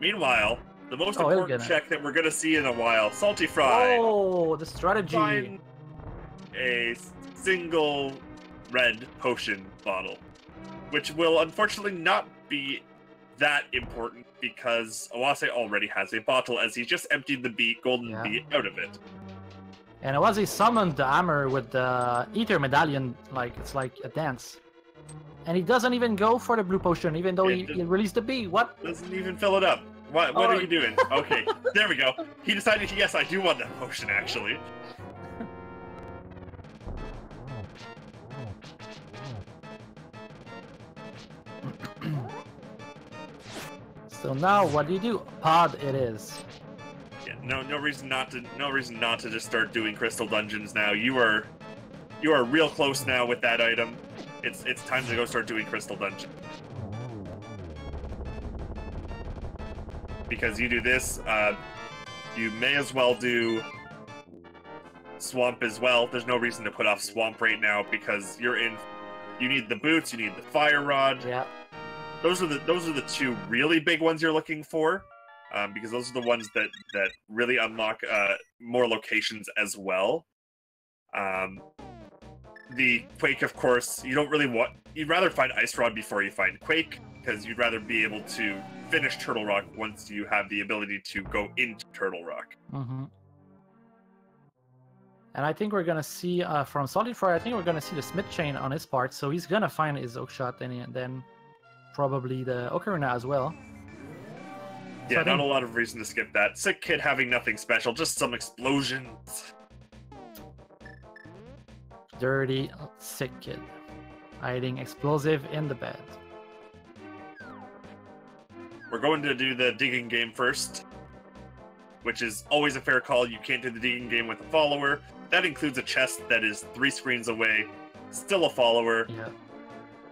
Meanwhile, the most important check that we're gonna see in a while, saltyphry. Oh, the strategy. Find a single red potion bottle, which will unfortunately not be that important because Oase already has a bottle as he just emptied the golden bee out of it. And Oase summoned the hammer with the ether medallion, like it's like a dance. And he doesn't even go for the blue potion, even though he released the bee. What? Doesn't even fill it up. What are you doing? Okay, there we go. He decided, yes, I do want that potion, actually. So now, what do you do? Pod it is. Yeah, no reason not to just start doing crystal dungeons now. You are real close now with that item. It's time to go start doing crystal dungeon. Because you do this, you may as well do swamp as well. There's no reason to put off swamp right now because you need the boots, you need the fire rod. Yeah. Those are the two really big ones you're looking for, because those are the ones that really unlock more locations as well. The Quake, of course, you'd rather find Ice Rod before you find Quake, because you'd rather be able to finish Turtle Rock once you have the ability to go into Turtle Rock. Mm-hmm. And I think we're gonna see from saltyphry, I think we're gonna see the Smith Chain on his part, so he's gonna find his Oakshot and then probably the Ocarina as well. Yeah, not a lot of reason to skip that. Sick Kid having nothing special, just some explosions. Dirty Sick Kid. Hiding explosive in the bed. We're going to do the digging game first, which is always a fair call. You can't do the digging game with a follower. That includes a chest that is 3 screens away, still a follower. Yeah.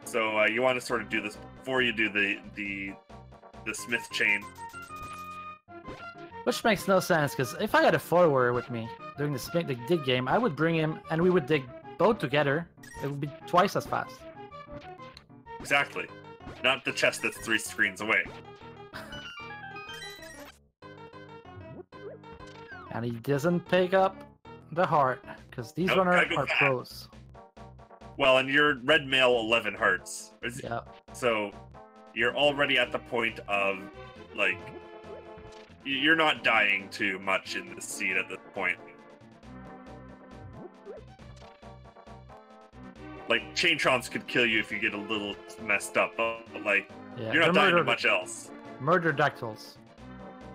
So you want to sort of do this before you do the Smith Chain. Which makes no sense, because if I had a follower with me during the dig game, I would bring him and we would dig both together. It would be twice as fast. Exactly. Not the chest that's 3 screens away. And he doesn't pick up the heart, because these runners are pros. Well, and you're red mail 11 hearts. Yeah. So you're already at the point of, like, you're not dying too much in the seed at this point. Like, Chaintrons could kill you if you get a little messed up, but, like, you're not dying to much else. Murder dactyls.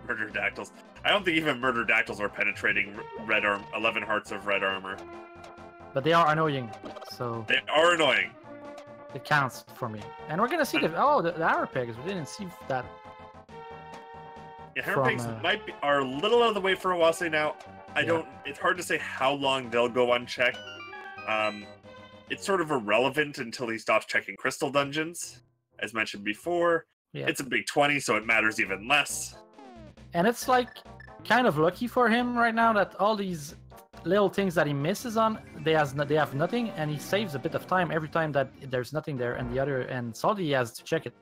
Murder dactyls. I don't think even murder dactyls are penetrating 11 hearts of red armor. But they are annoying, so... They are annoying. It counts for me. And we're gonna see the hammer pegs. We didn't see that. Yeah, hammer pegs are a little out of the way for Oase now. It's hard to say how long they'll go unchecked. It's sort of irrelevant until he stops checking crystal dungeons. As mentioned before, it's a big 20, so it matters even less. And it's like kind of lucky for him right now that all these little things that he misses on, they have nothing, and he saves a bit of time every time that there's nothing there, and Salty has to check it.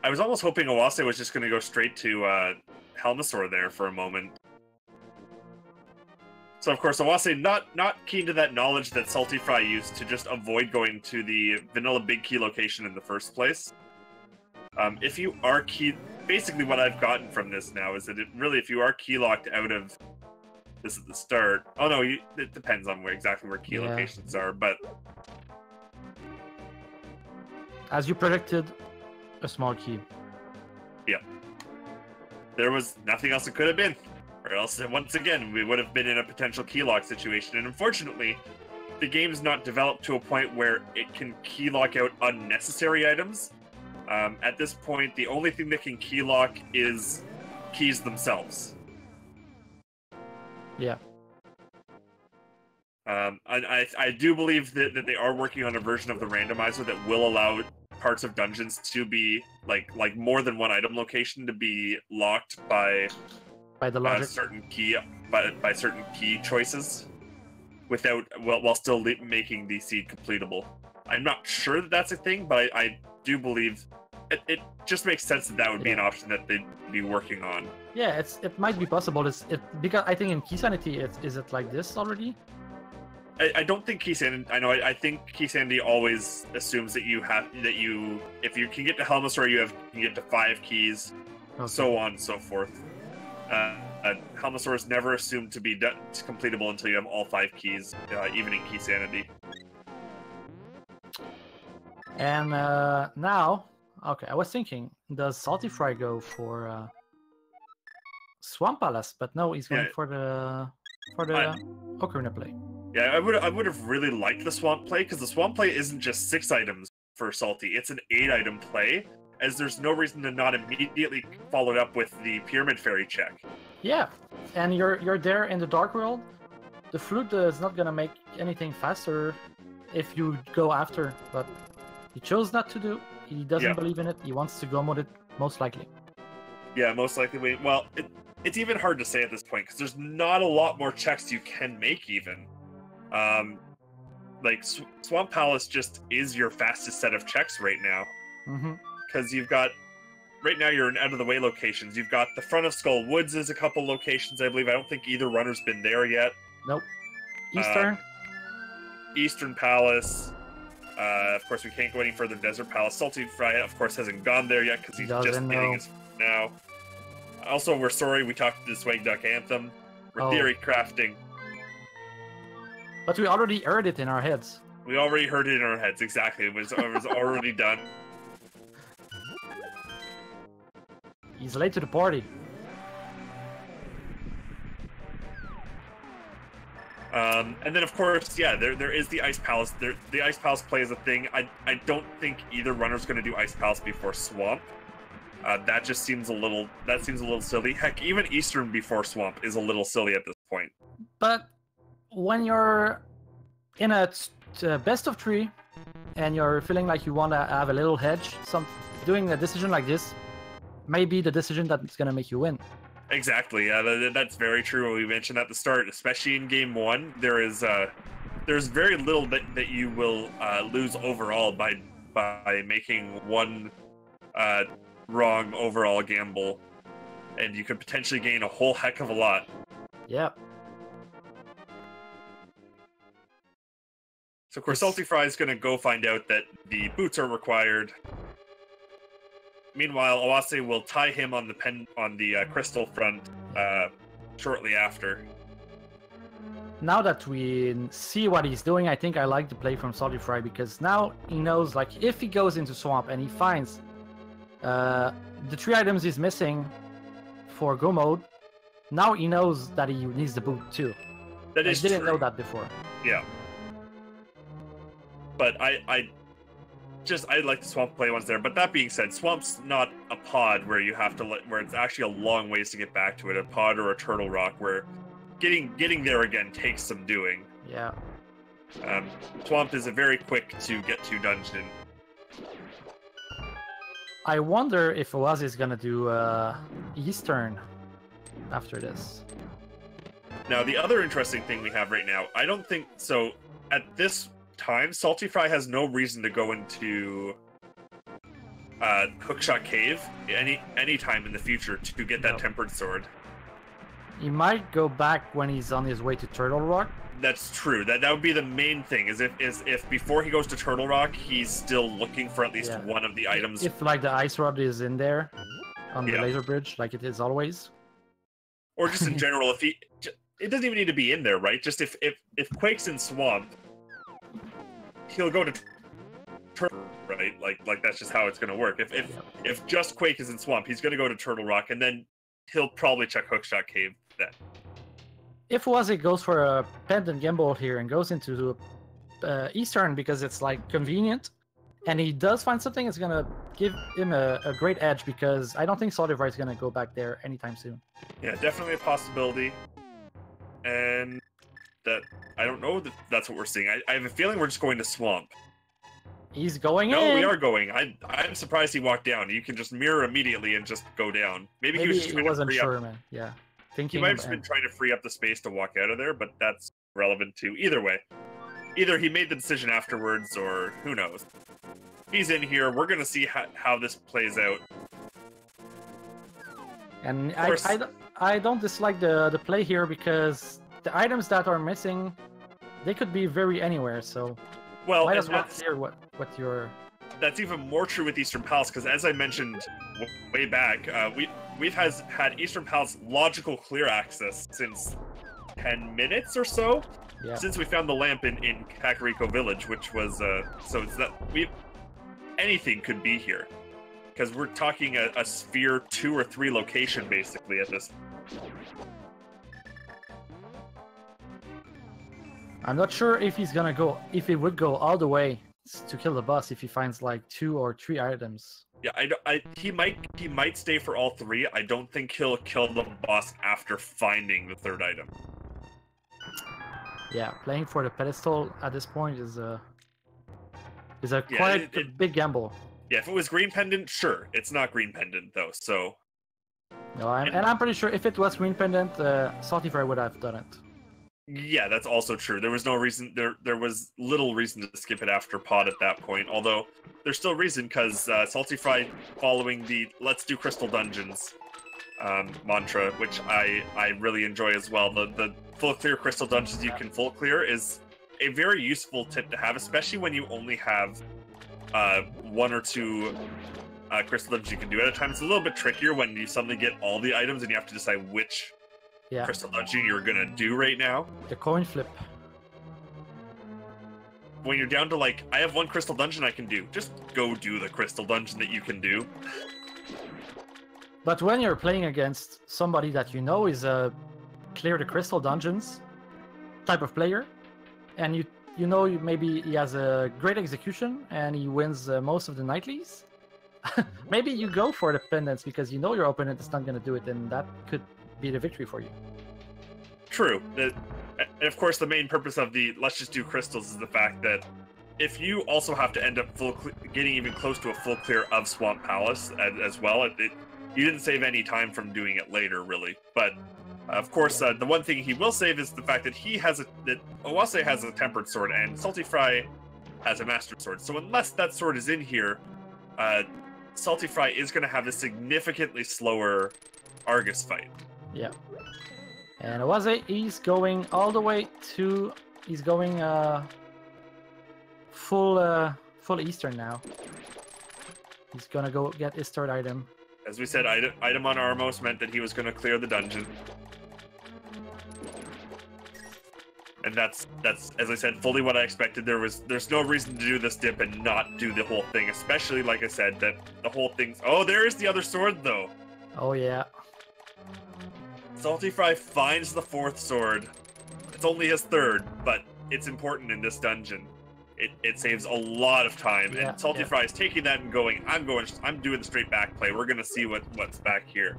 I was almost hoping Oase was just going to go straight to Helmasaur there for a moment. So of course, Oase not keen to that knowledge that saltyphry used to just avoid going to the vanilla big key location in the first place. If you are basically what I've gotten from this now is that if you are key locked out of this at the start. Oh no, it depends on exactly where key locations are, but as you predicted, a small key. Yeah. There was nothing else it could have been. Or else, once again, we would have been in a potential key lock situation. And unfortunately, the game's not developed to a point where it can key lock out unnecessary items. At this point, the only thing that can key lock is keys themselves. Yeah. I do believe that they are working on a version of the randomizer that will allow parts of dungeons to be like more than one item location to be locked by the logic. by certain key choices, while still making the seed completable. I'm not sure that that's a thing, but I do believe it just makes sense that would be an option that they'd be working on. Yeah, it might be possible. Because I think in Key Sanity, is it like this already? I don't think Key Sanity. I think Key Sanity always assumes that if you can get to Helmasaur, you can get to 5 keys, so on and so forth. Helmasaur is never assumed to be completable until you have all 5 keys, even in Key Sanity. And now, okay, I was thinking, does saltyphry go for Swamp Palace? But no, he's going for the Ocarina play. Yeah, I would have really liked the Swamp play, because the Swamp play isn't just 6 items for Salty, it's an 8-item play, as there's no reason to not immediately follow it up with the Pyramid Fairy check. Yeah, and you're there in the Dark World. The flute is not gonna make anything faster if you go after, but he chose not to do. He doesn't believe in it. He wants to go with it, most likely. Yeah, most likely. Well, it's even hard to say at this point, because there's not a lot more checks you can make, even. Like, Swamp Palace just is your fastest set of checks right now. Because you've got... Right now, you're in out-of-the-way locations. You've got the front of Skull Woods is a couple locations, I believe. I don't think either runner's been there yet. Nope. Eastern Palace. Of course, we can't go any further. Desert Palace. saltyphry, of course, hasn't gone there yet because he's just getting his now. Also, we're sorry we talked to the Swag Duck Anthem. We're theory crafting. But we already heard it in our heads. We already heard it in our heads, exactly. It was already done. He's late to the party. And then, of course, there is the Ice Palace. The Ice Palace play is a thing. I don't think either runner's going to do Ice Palace before Swamp. That just seems a little silly. Heck, even Eastern before Swamp is a little silly at this point. But when you're in a best of 3 and you're feeling like you want to have a little hedge, doing a decision like this may be the decision that's going to make you win. Exactly. Yeah, that's very true. We mentioned at the start, especially in Game 1, there's very little that you will lose overall by making one wrong overall gamble, and you could potentially gain a whole heck of a lot. Yep. So, of course, saltyphry is going to go find out that the boots are required. Meanwhile, Oase will tie him on the crystal front shortly after. Now that we see what he's doing, I think I like the play from saltyphry, because now he knows, like, if he goes into Swamp and he finds the 3 items he's missing for Go Mode, now he knows that he needs the boot too. That is true. I didn't know that before. Yeah. But I like the Swamp play once there. But that being said, Swamp's not a pod where you have to where it's actually a long ways to get back to it. A pod or a Turtle Rock where getting there again takes some doing. Yeah. Swamp is a very quick to get to dungeon. I wonder if Oase is gonna do Eastern after this. Now, the other interesting thing we have right now, I don't think so. At this time, saltyphry has no reason to go into Hookshot Cave any time in the future to get that Tempered Sword. He might go back when he's on his way to Turtle Rock. That's true. That would be the main thing. Is if before he goes to Turtle Rock, he's still looking for at least one of the items. If like the ice rod is in there on the laser bridge, like it is always. Or just in general, if he, it doesn't even need to be in there, right? Just if Quake's in Swamp, he'll go to Turtle, right? Like that's just how it's gonna work. If just Quake is in Swamp, he's gonna go to Turtle Rock, and then he'll probably check Hookshot Cave then. If Oase goes for a pendant gimbal here and goes into Eastern because it's like convenient, and he does find something, it's gonna give him a great edge because I don't think saltyphry is gonna go back there anytime soon. Yeah, definitely a possibility, and that I don't know that that's what we're seeing. I have a feeling we're just going to Swamp. He's going in. No, we are going. I'm surprised he walked down. You can just mirror immediately and just go down. Maybe he was just wasn't sure, man. Yeah. He might have just been trying to free up the space to walk out of there, but that's relevant too. Either way. Either he made the decision afterwards, or who knows. He's in here. We're going to see how this plays out. And I don't dislike the play here because the items that are missing, they could be very anywhere, so... Well, might as well clear what your... That's even more true with Eastern Palace, because as I mentioned way back, we've had Eastern Palace logical clear access since 10 minutes or so, since we found the lamp in Kakariko Village, which was so it's that anything could be here, because we're talking a sphere 2 or 3 location basically at this. I'm not sure if he's gonna go, if he would go all the way to kill the boss if he finds like 2 or 3 items. Yeah, he might stay for all 3. I don't think he'll kill the boss after finding the 3rd item. Yeah, playing for the pedestal at this point is a quite big gamble. Yeah, if it was green pendant, sure. It's not green pendant though, so. No, I'm pretty sure if it was green pendant, saltyphry would have done it. Yeah, that's also true. There was no reason. There was little reason to skip it after pod at that point. Although there's still reason because saltyphry following the "Let's do Crystal Dungeons" mantra, which I really enjoy as well. The full clear crystal dungeons you can full clear is a very useful tip to have, especially when you only have 1 or 2 crystal dungeons you can do at a time. It's a little bit trickier when you suddenly get all the items and you have to decide which crystal dungeon you're gonna do right now. The coin flip. When you're down to like, I have 1 crystal dungeon I can do, just go do the crystal dungeon that you can do. But when you're playing against somebody that you know is a clear the crystal dungeons type of player, and you know maybe he has a great execution and he wins most of the nightlies, maybe you go for the pendants because you know your opponent is not going to do it, and that could be the victory for you. True. And of course, the main purpose of the let's just do crystals is the fact that if you also have to end up getting even close to a full clear of Swamp Palace as well, you didn't save any time from doing it later, really. But of course, the one thing he will save is the fact that that Oase has a tempered sword and saltyphry has a mastered sword. So unless that sword is in here, saltyphry is going to have a significantly slower Argus fight. Yeah. And Oase, he's going all the way to... He's going full Eastern now. He's gonna go get his 3rd item. As we said, item on Armos meant that he was going to clear the dungeon. And that's as I said, fully what I expected. There's no reason to do this dip and not do the whole thing, especially like I said, that the whole thing's... Oh, there is the other sword though. Oh yeah. saltyphry finds the 4th sword. It's only his 3rd, but it's important in this dungeon. It saves a lot of time, and saltyphry is taking that and going, I'm doing the straight back play. We're gonna see what's back here.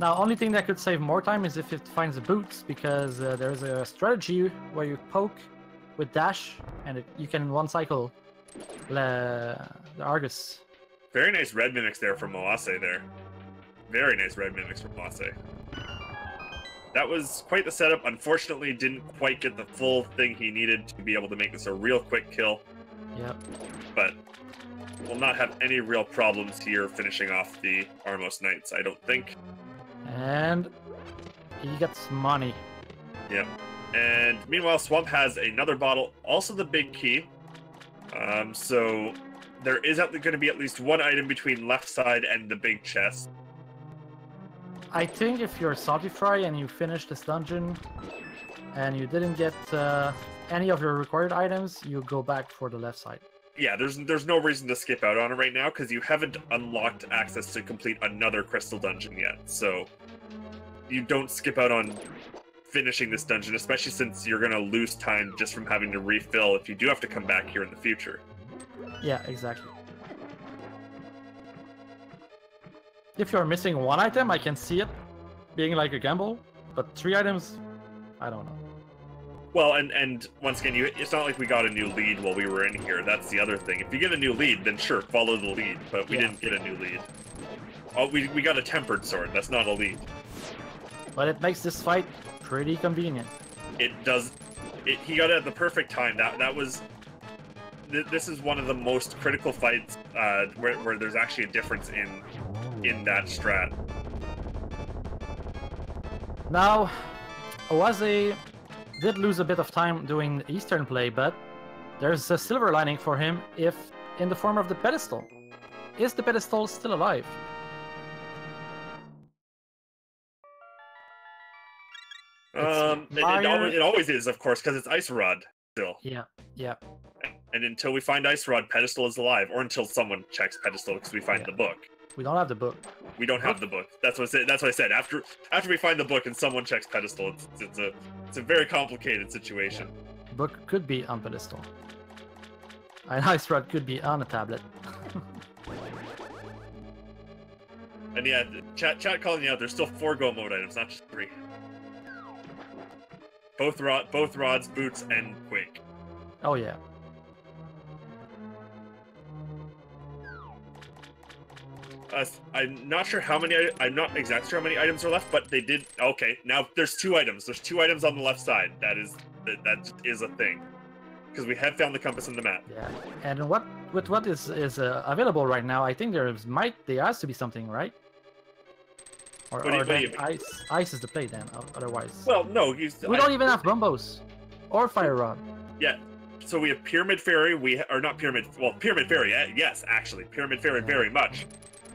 Now, only thing that could save more time is if it finds the boots, because there's a strategy where you poke with dash, and you can in 1 cycle the Argus. Very nice red mimics there from Oase there. Very nice red mimics from Oase. That was quite the setup. Unfortunately, didn't quite get the full thing he needed to be able to make this a real quick kill. Yep. But we'll not have any real problems here finishing off the Armos Knights, I don't think. And he gets money. Yeah. And meanwhile, Swamp has another bottle, also the big key. So there is going to be at least one item between left side and the big chest. I think if you're saltyphry and you finish this dungeon and you didn't get any of your required items, you go back for the left side. Yeah, there's no reason to skip out on it right now because you haven't unlocked access to complete another crystal dungeon yet. So you don't skip out on finishing this dungeon, especially since you're going to lose time just from having to refill if you do have to come back here in the future. Yeah, exactly. If you're missing one item, I can see it being like a gamble, but 3 items, I don't know. Well, and once again, it's not like we got a new lead while we were in here. That's the other thing. If you get a new lead, then sure, follow the lead. But we didn't get a new lead. Oh, we got a tempered sword. That's not a lead. But it makes this fight pretty convenient. It does. He got it at the perfect time. That was. This is one of the most critical fights where there's actually a difference in that strat. Now, Oase did lose a bit of time doing Eastern play, but there's a silver lining for him if in the form of the pedestal. Is the pedestal still alive? It always is, of course, because it's Ice Rod still. Yeah, yeah. And until we find Ice Rod, pedestal is alive, or until someone checks pedestal because we find the book. We don't have the book. We don't have the book. That's what I said. After we find the book and someone checks pedestal, it's a very complicated situation. Yeah. Book could be on pedestal. An Ice Rod could be on a tablet. And yeah, chat calling you out. There's still 4 go mode items, not just 3. Both rods, boots, and quake. Oh yeah. I'm not sure how many. I'm not exactly sure how many items are left, but they did. Okay, now there's 2 items. There's 2 items on the left side. That is a thing, because we have found the compass in the map. Yeah, and what is available right now? I think there has to be something, right? Or ice is the play then. Otherwise. Well, no, we don't even have Rumbos or Fire Rod. Yeah. So we have Pyramid Fairy. Pyramid Fairy. Yes, actually, Pyramid Fairy very much.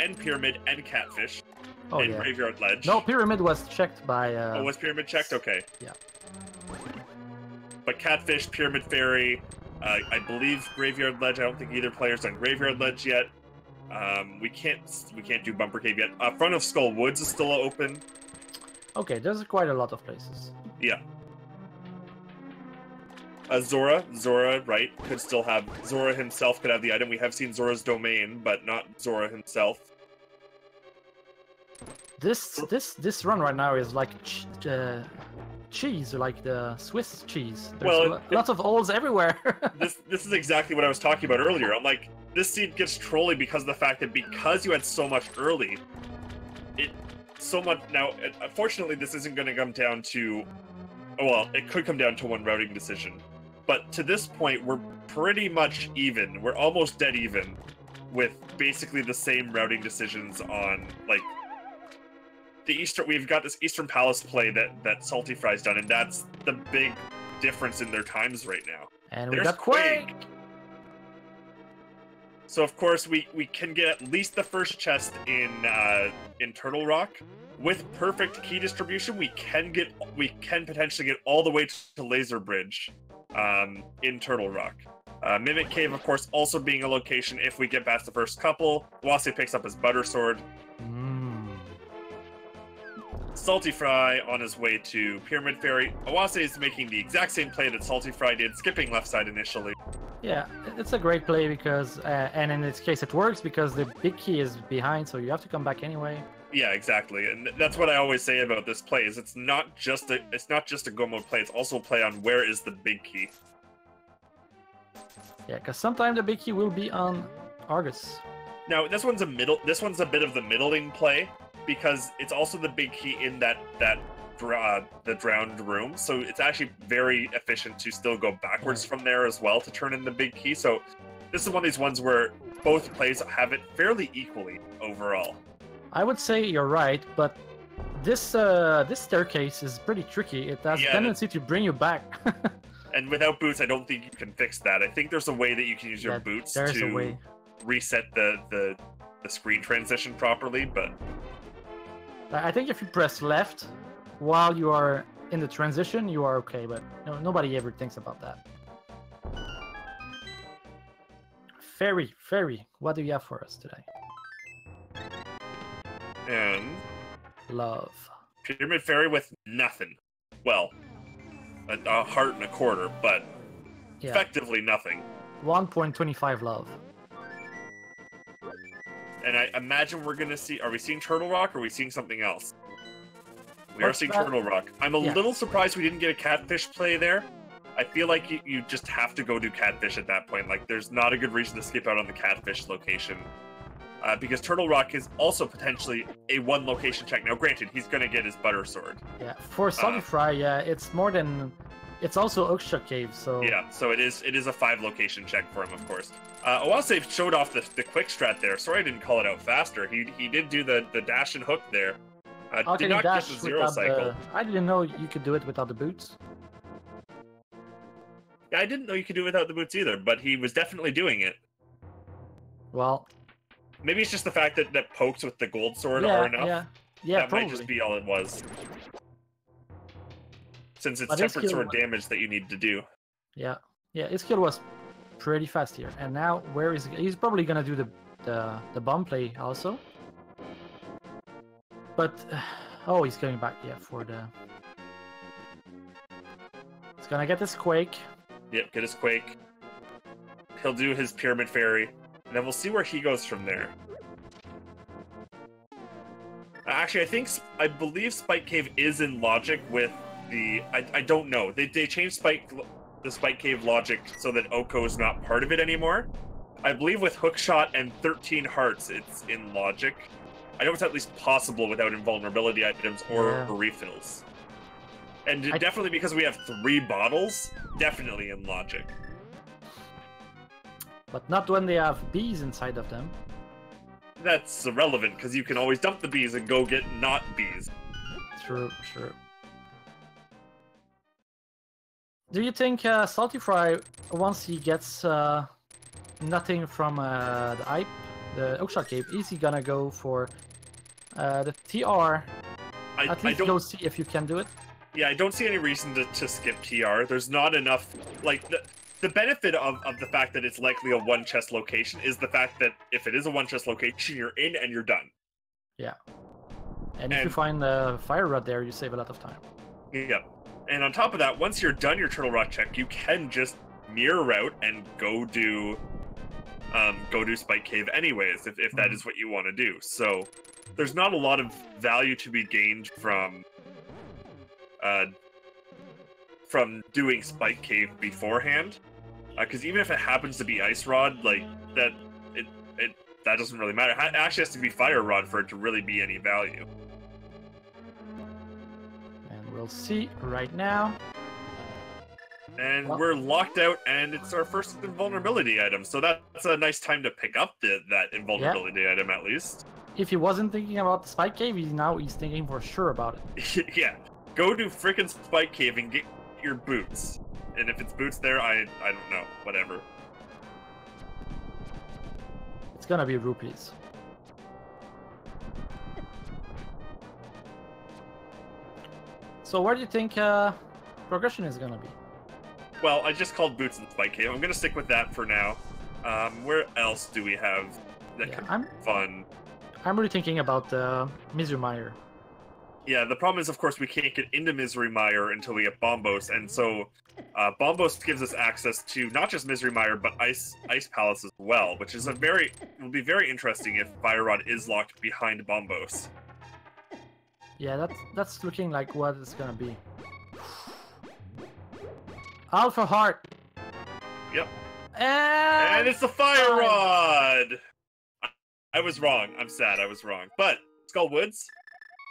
And Pyramid and Catfish. Oh, and yeah. Graveyard Ledge. No, Pyramid was checked by... Oh, was Pyramid checked? Okay. Yeah. But Catfish, Pyramid Fairy, I believe Graveyard Ledge. I don't think either player's done Graveyard Ledge yet. We can't do Bumper Cave yet. Front of Skull Woods is still open. Okay, there's quite a lot of places. Yeah. Zora, right, could still have... Zora himself could have the item. We have seen Zora's domain, but not Zora himself. This run right now is like cheese, like the Swiss cheese. There's lots of holes everywhere. this is exactly what I was talking about earlier. I'm like, this seed gets trolly because of the fact that because you had so much early, now, unfortunately, this isn't going to come down to... Well, it could come down to one routing decision. But to this point, we're pretty much even. We're almost dead even with basically the same routing decisions on, like, the Eastern... We've got this Eastern Palace play that saltyphry's done, and that's the big difference in their times right now. And we got Quake! So, of course, we can get at least the first chest in Turtle Rock. With perfect key distribution, we can potentially get all the way to Laser Bridge in Turtle Rock. Mimic Cave, of course, also being a location if we get past the first couple. Oase picks up his Butter Sword. saltyphry on his way to Pyramid Fairy. Oase is making the exact same play that saltyphry did, skipping left side initially. Yeah, it's a great play because, and in this case it works because the big key is behind, so you have to come back anyway. Yeah, exactly, and that's what I always say about this play, is it's not just a go mode play, it's also a play on where is the big key. Yeah, because sometimes the big key will be on Argus. Now, this one's a bit of the middling play, because it's also the big key in the drowned room, so it's actually very efficient to still go backwards from there as well to turn in the big key. So this is one of these ones where both plays have it fairly equally overall. I would say you're right, but This staircase is pretty tricky. It has a tendency to bring you back. And without boots, I don't think you can fix that. I think there's a way that you can use your boots to reset the screen transition properly, but... I think if you press left while you are in the transition, you are okay, but nobody ever thinks about that. Fairy, what do you have for us today? And... Love. Pyramid Fairy with nothing. Well, a heart and a quarter, but effectively nothing. 1.25 love. And I imagine we're gonna see... Are we seeing Turtle Rock, or are we seeing something else? We are seeing Turtle Rock. I'm a little surprised we didn't get a catfish play there. I feel like you just have to go do catfish at that point. Like, there's not a good reason to skip out on the catfish location. Because Turtle Rock is also potentially a one-location check. Now, granted, he's going to get his butter sword. Yeah, for saltyphry, it's more than... It's also Oakshot Cave, so... Yeah, so it is a 5-location check for him, of course. Oase showed off the quick strat there. Sorry I didn't call it out faster. He did do the dash and hook there. Did not get the 0 cycle. I didn't know you could do it without the boots. Yeah, I didn't know you could do it without the boots either, but he was definitely doing it. Well... Maybe it's just the fact that pokes with the gold sword are enough. Yeah, that might just be all it was. Since it's tempered sword damage that you need to do. Yeah, his kill was pretty fast here. And now, where is he? He's probably gonna do the bomb play also. But, oh, he's going back, for the... He's gonna get this Quake. Yep, get his Quake. He'll do his Pyramid Fairy. And then we'll see where he goes from there. Actually, I believe Spike Cave is in logic with the... I don't know. They changed the Spike Cave logic so that Oko is not part of it anymore. I believe with Hookshot and 13 Hearts, it's in logic. I know it's at least possible without invulnerability items or refills. And definitely because we have 3 bottles, definitely in logic. But not when they have bees inside of them. That's irrelevant, because you can always dump the bees and go get not bees. True. Do you think saltyphry, once he gets nothing from the Oakshot Cave, is he gonna go for the TR? At least go see if you can do it. Yeah, I don't see any reason to skip TR. There's not enough... Like, the benefit of the fact that it's likely a one-chest location is the fact that if it is a one-chest location, you're in and you're done. Yeah. And if you find the fire rod there, you save a lot of time. Yeah. And on top of that, once you're done your Turtle Rock check, you can just mirror out and go do Spike Cave anyways, if that is what you want to do. So there's not a lot of value to be gained from doing Spike Cave beforehand, because even if it happens to be Ice Rod, like that doesn't really matter. It actually has to be Fire Rod for it to really be any value. And we'll see right now. And we're locked out, and it's our first invulnerability item, so that's a nice time to pick up that invulnerability item at least. If he wasn't thinking about the Spike Cave, he's thinking for sure about it. Yeah, go do frickin' Spike Cave and get your boots. And if it's boots there, I don't know, whatever. It's gonna be rupees. So where do you think progression is gonna be? Well, I just called boots and Spike Cave. I'm gonna stick with that for now. Where else do we have that could be fun? I'm really thinking about Misery Mire. Yeah, the problem is, of course, we can't get into Misery Mire until we get Bombos, and so Bombos gives us access to not just Misery Mire, but Ice Palace as well, which is will be very interesting if Fire Rod is locked behind Bombos. Yeah, that's looking like what it's gonna be. Alpha Heart! Yep. And it's the Fire Rod! I was wrong. I'm sad I was wrong. But, Skull Woods...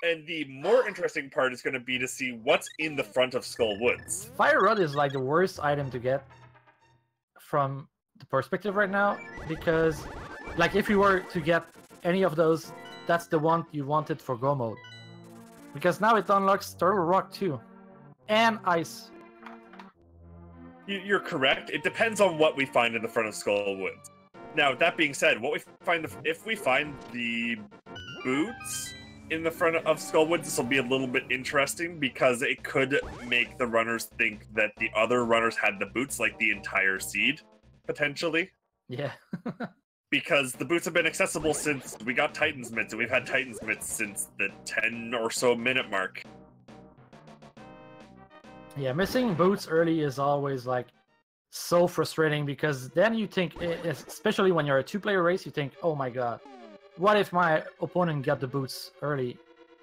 And the more interesting part is going to be to see what's in the front of Skull Woods. Fire Rod is like the worst item to get from the perspective right now, because like if you were to get any of those, that's the one you wanted for Go mode. Because now it unlocks Turtle Rock too. And ice. You're correct. It depends on what we find in the front of Skull Woods. Now, that being said, if we find the boots in the front of Skull Woods, this will be a little bit interesting because it could make the runners think that the other runners had the boots, like the entire seed, potentially. Yeah. Because the boots have been accessible since we got Titan's Mitts, and we've had Titan's Mitts since the 10 or so minute mark. Yeah, missing boots early is always like so frustrating because then you think, especially when you're a two-player race, you think, oh my god, what if my opponent got the boots early?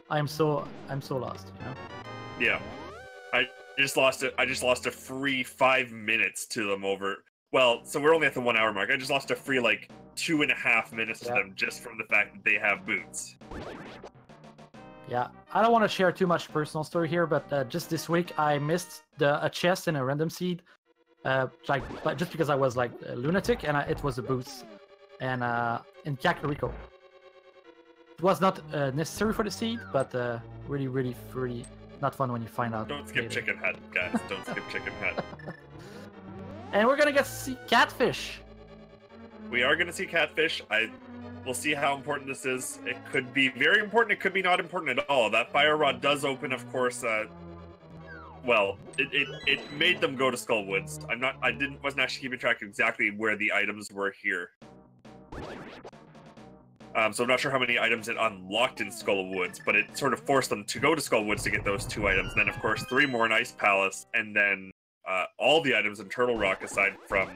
I'm so lost, you know? Yeah. I just lost a free 5 minutes to them over. Well, so we're only at the 1 hour mark. I just lost a free like 2.5 minutes to them just from the fact that they have boots. Yeah, I don't want to share too much personal story here, but just this week I missed a chest in a random seed, just because I was like a lunatic, and it was the boots, and in Kakariko. It was not necessary for the seed, but really, really, really not fun when you find out. Don't skip Chicken Head, guys. Don't skip Chicken Head. And we're gonna get to see Catfish. We are gonna see Catfish. We'll see how important this is. It could be very important. It could be not important at all. That fire rod does open, of course. Well, it made them go to Skull Woods. Wasn't actually keeping track of exactly where the items were here. So I'm not sure how many items it unlocked in Skull Woods, but it sort of forced them to go to Skull Woods to get those 2 items. Then, of course, 3 more in Ice Palace, and then all the items in Turtle Rock aside from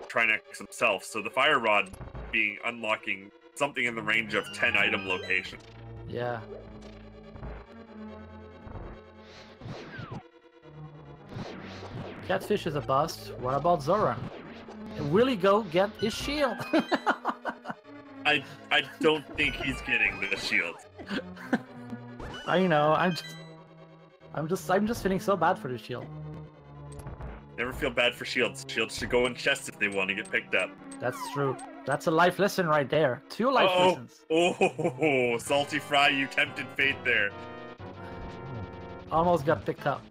Trinex himself. So the fire rod unlocking something in the range of 10 item location. Yeah. Catfish is a bust. What about Zora? Will he go get his shield? I don't think he's getting the shield. I know. I'm just feeling so bad for the shield. Never feel bad for shields. Shields should go in chests if they want to get picked up. That's true. That's a life lesson right there. 2 life lessons. Oh, saltyphry, you tempted fate there. Almost got picked up.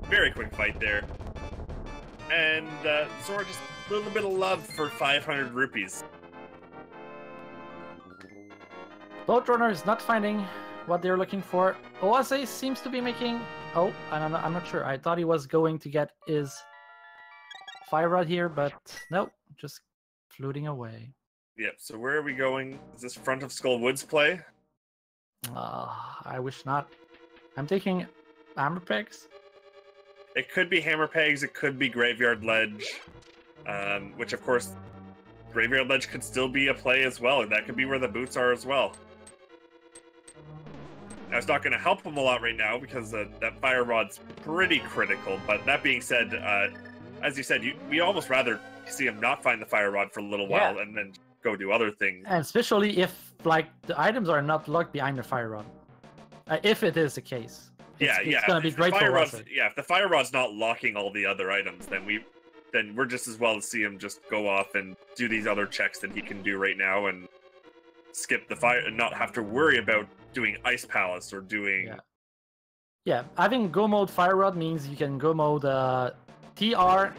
Very quick fight there. And Zora just a little bit of love for 500 rupees. Boat runners not finding what they're looking for. Oase seems to be making... Oh, I'm not sure. I thought he was going to get his fire rod here, but nope, just floating away. Yep, so where are we going? Is this front of Skull Woods play? I wish not. I'm taking hammer pegs. It could be hammer pegs, it could be Graveyard Ledge, which of course, Graveyard Ledge could still be a play as well, and that could be where the boots are as well. Now, it's not going to help him a lot right now because that fire rod's pretty critical, but that being said, as you said, we almost rather see him not find the fire rod for a little while and then go do other things. And especially if, like, the items are not locked behind the fire rod. If it is the case. It's going to be great for us. Yeah, if the fire rod's not locking all the other items, then we're just as well to see him just go off and do these other checks that he can do right now and skip the fire and not have to worry about doing Ice Palace or doing... Yeah, having go mode fire rod means you can go mode TR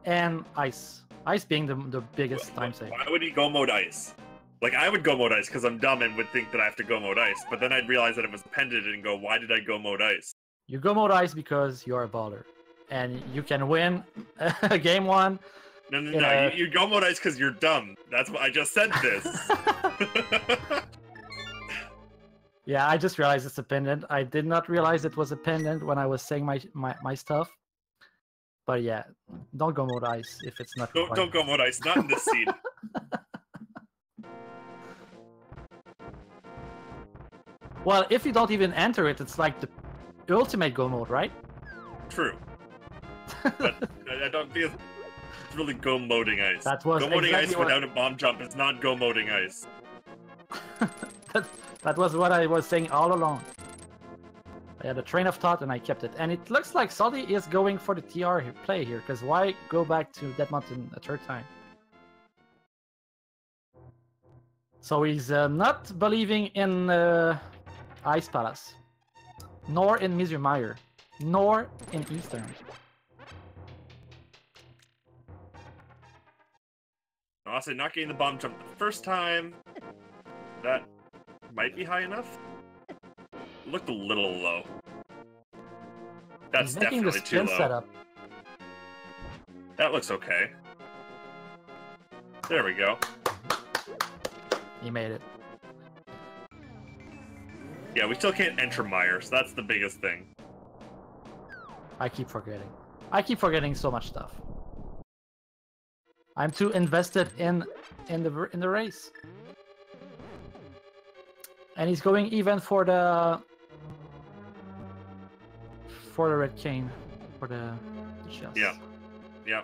and Ice. Ice being the biggest time save. Why would he go mode Ice? Like, I would go mode Ice because I'm dumb and would think that I have to go mode Ice, but then I'd realize that it was appended and go, why did I go mode Ice? You go mode Ice because you're a baller. And you can win game 1. No. You go mode Ice because you're dumb. That's what I just said this. Yeah, I just realized it's a pendant. I did not realize it was a pendant when I was saying my stuff. But yeah, don't go mode Ice if it's not required. Don't go mode Ice, not in this seed. Well, if you don't even enter it, it's like the ultimate go mode, right? True. But I don't feel it's really go moding Ice. That was go moding exactly Ice without a bomb jump is not go moding Ice. That was what I was saying all along. I had a train of thought and I kept it. And it looks like Salty is going for the TR play here, because why go back to Dead Mountain a third time? So he's not believing in Ice Palace, nor in Misery Mire, nor in Eastern. Also, not getting the bomb jump the first time. That might be high enough. Looked a little low. That's he's making definitely the too spin low. setup. That looks okay. There we go. He made it. Yeah, we still can't enter Mire, so that's the biggest thing. I keep forgetting. I keep forgetting so much stuff. I'm too invested in the race. And he's going even for the red cane, for the chest. Yeah. Yeah.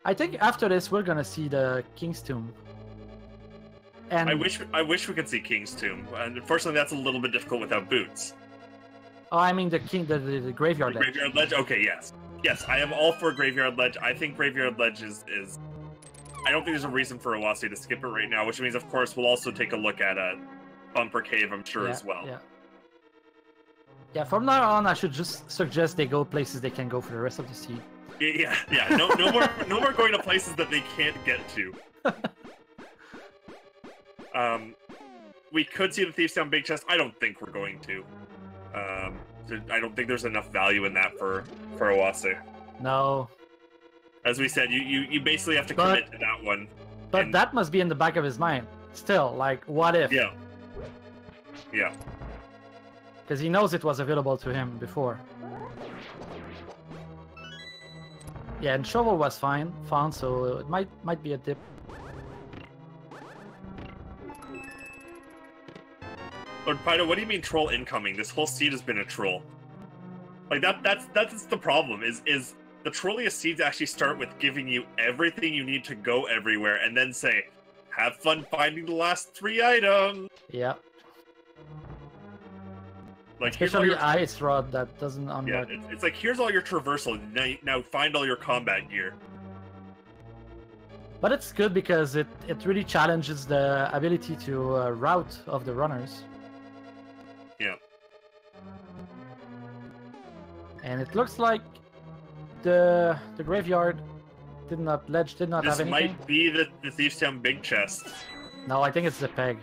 I think after this we're gonna see the King's Tomb. And I wish we could see King's Tomb, and unfortunately that's a little bit difficult without boots. Oh, I mean the graveyard ledge. Graveyard Ledge? Okay, yes. Yes, I am all for Graveyard Ledge. I think Graveyard Ledge is... I don't think there's a reason for Oase to skip it right now, which means, of course, we'll also take a look at Bumper Cave, I'm sure, as well. Yeah. Yeah, from now on, I should just suggest they go places they can go for the rest of the seed. Yeah. No more going to places that they can't get to. We could see the Thief's Town Big Chest. I don't think we're going to. I don't think there's enough value in that for Oase. No. As we said, you basically have to commit to that one. But that must be in the back of his mind. Still, like, what if? Yeah. Yeah. Because he knows it was available to him before. Yeah, and Shovel was found, so it might be a dip. Lord Pydo, what do you mean troll incoming? This whole seed has been a troll. Like that's the problem, is the trolliest seeds actually start with giving you everything you need to go everywhere and then say, have fun finding the last 3 items. Yeah. Like, especially Ice Rod that doesn't unlock. Yeah, it's like, here's all your traversal, now find all your combat gear. But it's good because it really challenges the ability to route of the runners. Yeah. And it looks like the graveyard did not have anything. This might be the Thief's Town Big Chest. No, I think it's the peg.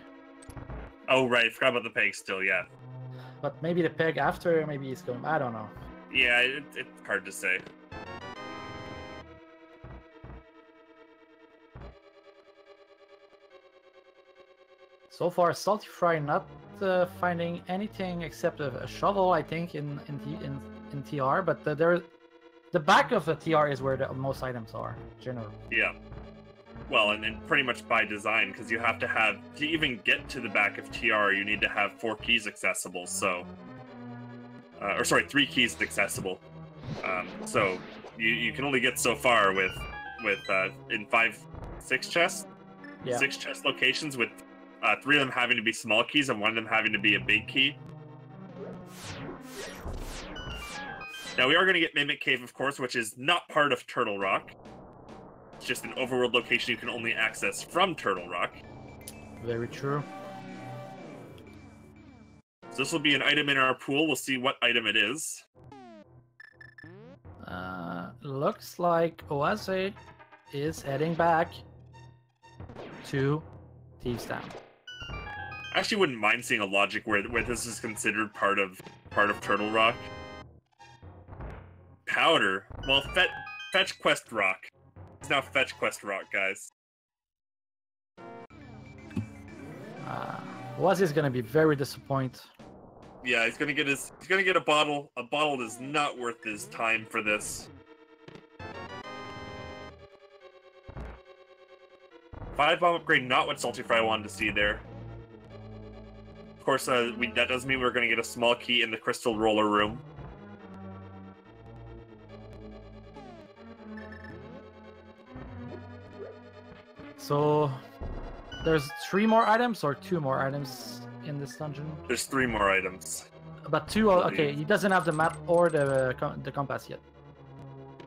Oh right, I forgot about the peg still, yeah. But maybe the peg after, maybe it's going, I don't know. Yeah, it's hard to say. So far, saltyphry not finding anything except a shovel, I think, in TR. But the back of the TR is where the most items are, generally. Yeah. Well, and pretty much by design, because you have to even get to the back of TR, you need to have 4 keys accessible. So, or sorry, 3 keys accessible. So you can only get so far with in 6 chests. Yeah. 6 chest locations with 3 of them having to be small keys and 1 of them having to be a big key. Now we are going to get Mimic Cave, of course, which is not part of Turtle Rock. It's just an overworld location you can only access from Turtle Rock. Very true. So this will be an item in our pool. We'll see what item it is. Looks like Oase is heading back to Thieves Town. I actually wouldn't mind seeing a logic where this is considered part of Turtle Rock. Powder. Well, Fetch Quest Rock. It's now Fetch Quest Rock, guys. Oase is gonna be very disappointed. Yeah, he's gonna get a bottle. A bottle is not worth his time for this. 5 bomb upgrade, not what saltyphry wanted to see there. Of course, that does mean we're gonna get a small key in the crystal roller room. So, there's 3 more items or 2 more items in this dungeon? There's 3 more items. But 2, okay, he doesn't have the map or the compass yet.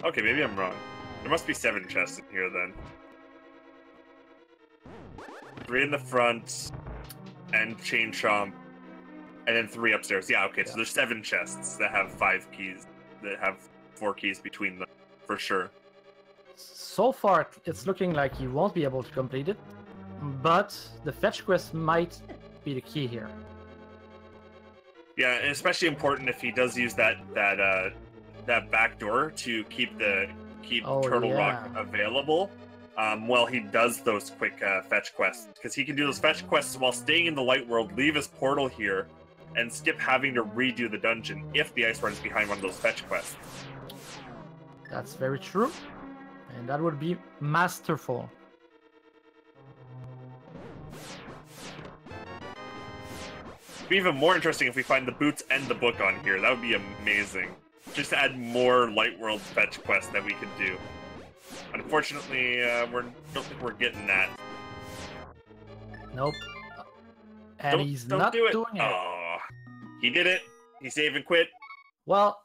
Okay, maybe I'm wrong. There must be 7 chests in here then. 3 in the front, and Chain Chomp, and then 3 upstairs. Yeah, okay, so there's 7 chests that have 5 keys, that have 4 keys between them, for sure. So far, it's looking like you won't be able to complete it, but the fetch quest might be the key here. Yeah, and especially important if he does use that back door to keep Turtle Rock available while he does those quick fetch quests, because he can do those fetch quests while staying in the light world, leave his portal here, and skip having to redo the dungeon if the ice rod is behind one of those fetch quests. That's very true, and that would be masterful. It'd be even more interesting if we find the boots and the book on here. That would be amazing. Just to add more light world fetch quests that we could do. Unfortunately, don't think we're getting that. Nope. And he's not doing it. Oh, he did it. He save and quit. Well,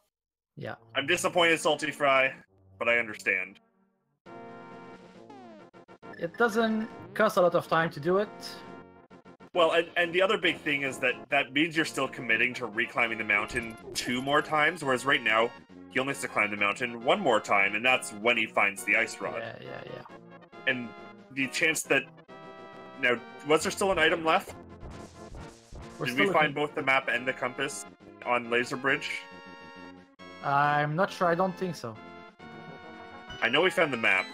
yeah. I'm disappointed, saltyphry, but I understand. It doesn't cost a lot of time to do it. Well, and the other big thing is that means you're still committing to reclimbing the mountain 2 more times, whereas right now, he only has to climb the mountain 1 more time, and that's when he finds the ice rod. Yeah. And the chance that... Now, was there still an item left? Did we find both the map and the compass on Laser Bridge? I'm not sure, I don't think so. I know we found the map.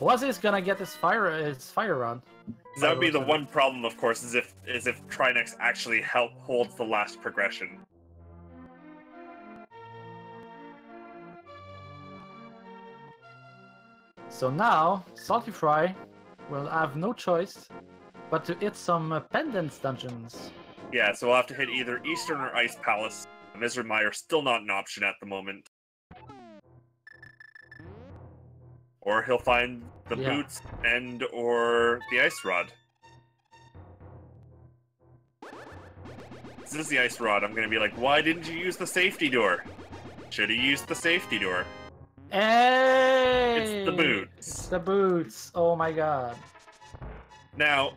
Oase gonna get his fire rod. That would be the one problem, of course, is if Trinex actually holds the last progression. So now, saltyphry will have no choice but to hit some pendants dungeons. Yeah, so we'll have to hit either Eastern or Ice Palace. Misery Mire still not an option at the moment. Or he'll find the boots or the ice rod. This is the ice rod. I'm gonna be like, why didn't you use the safety door? Should have used the safety door. Hey! It's the boots. It's the boots. Oh my god. Now,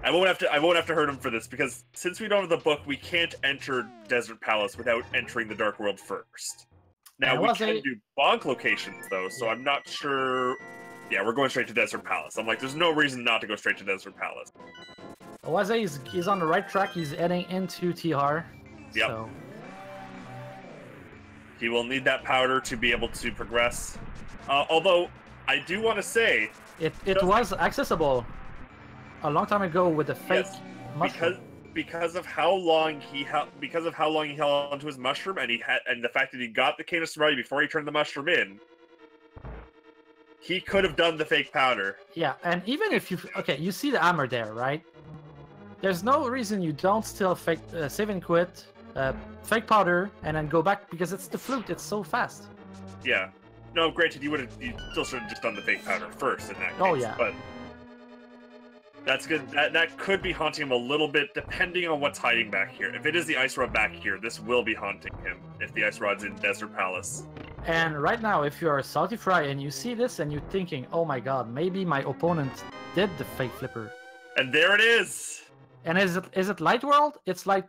I won't have to hurt him for this, because since we don't have the book, we can't enter Desert Palace without entering the Dark World first. Now, we can do bog locations, though, so I'm not sure... Yeah, we're going straight to Desert Palace. I'm like, there's no reason not to go straight to Desert Palace. Oase is on the right track. He's heading into TR. Yep. So. He will need that powder to be able to progress. Although, I do want to say... It was accessible a long time ago with the fake mushroom. Because of how long he held onto his mushroom, and the fact that he got the cane of sobriety before he turned the mushroom in, he could have done the fake powder. Yeah, and even if you see the hammer there, right? There's no reason you don't still fake save and quit, fake powder, and then go back, because it's the flute. It's so fast. Yeah. No, granted, you still should have just done the fake powder first in that case. Oh yeah. But that's good. That could be haunting him a little bit, depending on what's hiding back here. If it is the ice rod back here, this will be haunting him. If the ice rod's in Desert Palace. And right now, if you're a saltyphry and you see this and you're thinking, "Oh my God, maybe my opponent did the fake flipper," and there it is. And is it Light World? It's like,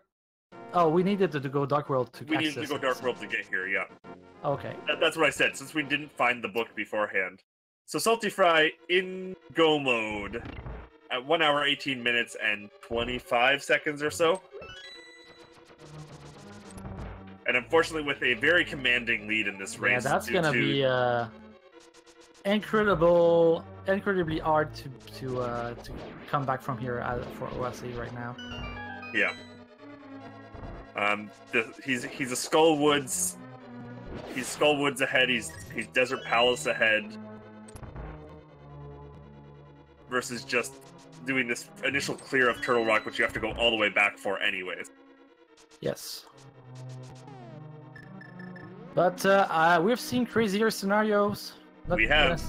oh, we needed to go Dark World to. We needed to go Dark World to get here. Yeah. Okay. That's what I said. Since we didn't find the book beforehand, so saltyphry in go mode. At 1 hour, 18 minutes, and 25 seconds or so. And unfortunately, with a very commanding lead in this race. Yeah, that's gonna be incredibly hard to come back from here for Oase right now. Yeah. He's a Skullwoods. He's Skullwoods ahead. He's Desert Palace ahead. Versus just doing this initial clear of Turtle Rock, which you have to go all the way back for anyways. Yes. But we've seen crazier scenarios. We have.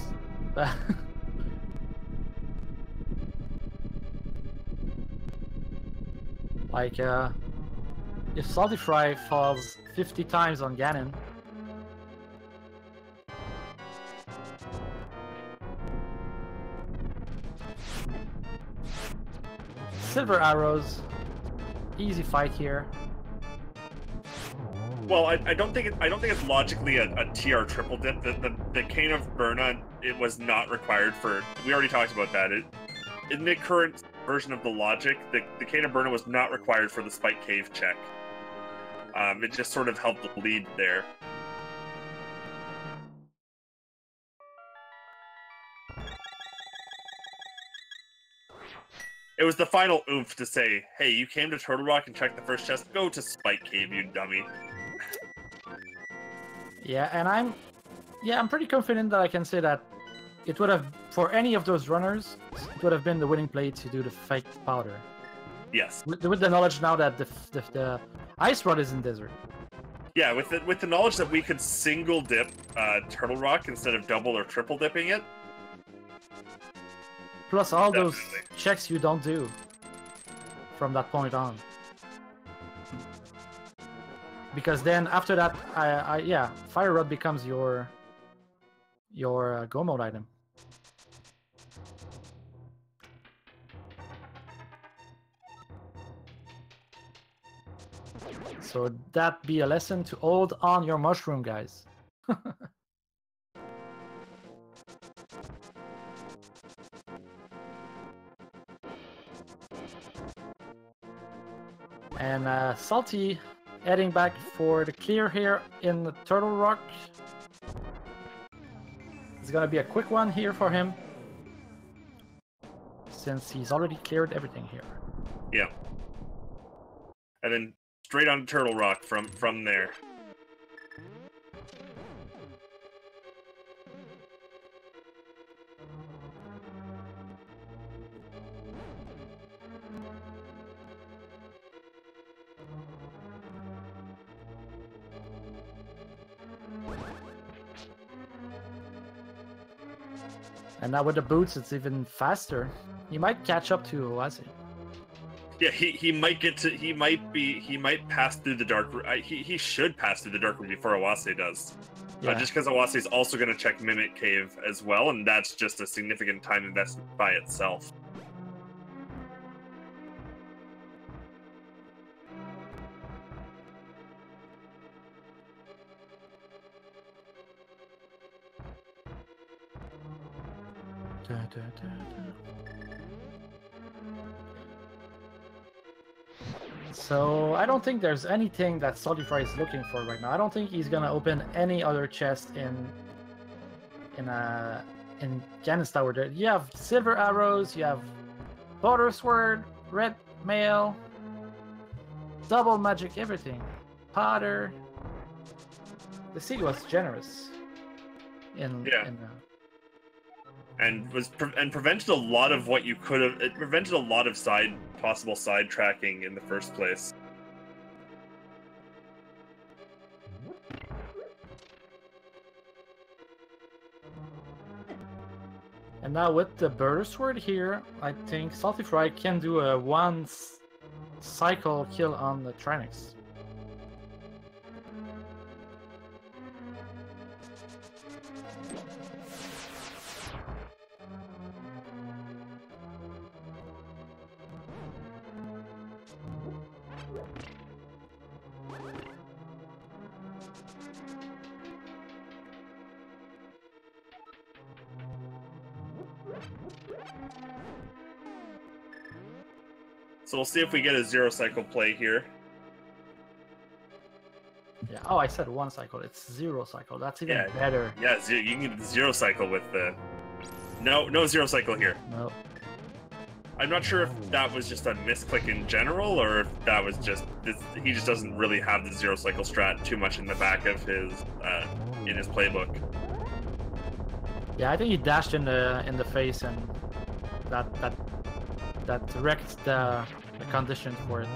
Like, if saltyphry falls 50 times on Ganon. silver arrows. Easy fight here. Well, I don't think it's logically a TR triple dip. The Cane of Berna, it was not required for. We already talked about that. In the current version of the logic, the Cane of Berna was not required for the Spike Cave check. It just sort of helped the lead there. It was the final oomph to say, hey, you came to Turtle Rock and checked the first chest, go to Spike Cave, you dummy. Yeah, and I'm pretty confident that I can say that it would have, for any of those runners, it would have been the winning play to do the fake powder. Yes. With the knowledge now that the ice rod is in desert. Yeah, with the knowledge that we could single dip Turtle Rock instead of double or triple dipping it. Plus all those checks you don't do from that point on. Because then after that, yeah, Fire Rod becomes your go mode item. So that be a lesson to hold on your mushroom, guys. And Salty heading back for the clear here in the Turtle Rock. It's gonna be a quick one here for him, since he's already cleared everything here. Yeah. And then straight on Turtle Rock from there. And now with the boots, it's even faster. He might catch up to Oase. Yeah, he might pass through the dark room. He should pass through the dark room before Oase does. Yeah. Just because Oase is also going to check Mimic Cave as well, and that's just a significant time investment by itself. So I don't think there's anything that saltyphry is looking for right now. I don't think he's gonna open any other chest in Ganon's Tower. There, you have silver arrows, you have butter sword, red mail, double magic, everything, powder. The city was generous. And prevented a lot of what you could have. It prevented a lot of possible side tracking in the first place. And now with the Burr Sword here, I think saltyphry can do a one cycle kill on the Trinix. So we'll see if we get a zero cycle play here. Yeah. Oh, I said one cycle. It's zero cycle. That's even better. Yeah, you can get the zero cycle with the. No zero cycle here. No. I'm not sure if that was just a misclick in general, or if that was just he just doesn't really have the zero cycle strat too much in the back of his in his playbook. Yeah, I think he dashed in the face, and that wrecked the condition for it.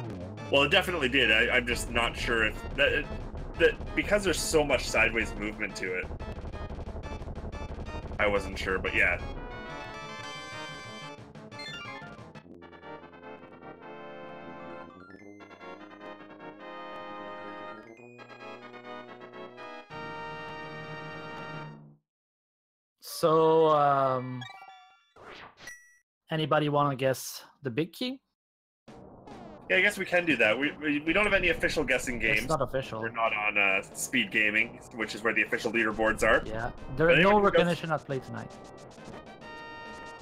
Well, it definitely did. I'm just not sure if that because there's so much sideways movement to it. I wasn't sure, but yeah. So, anybody want to guess the big key? Yeah, I guess we can do that. We don't have any official guessing games. It's not official. We're not on speed gaming, which is where the official leaderboards are. Yeah, there's no recognition at play tonight.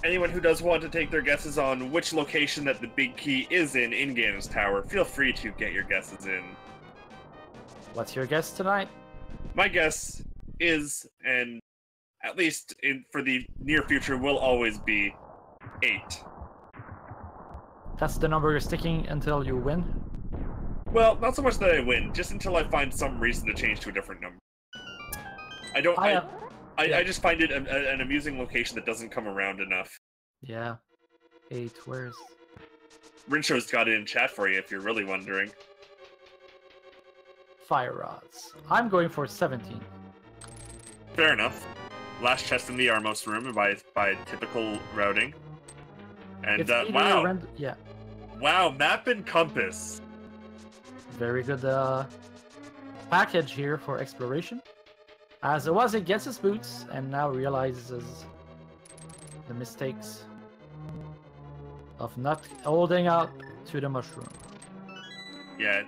Anyone who does want to take their guesses on which location that the big key is in Ganon's Tower, feel free to get your guesses in. What's your guess tonight? My guess is, and at least for the near future, will always be 8. That's the number you're sticking until you win? Well, not so much that I win, just until I find some reason to change to a different number. I just find it an amusing location that doesn't come around enough. Yeah. 8, where's... Rinshow's got it in chat for you if you're really wondering. Fire rods. I'm going for 17. Fair enough. Last chest in the Armos room by typical routing. And wow. Yeah. Wow, map and compass. Very good package here for exploration. As Oase gets his boots and now realizes the mistakes of not holding out to the mushroom. Yeah.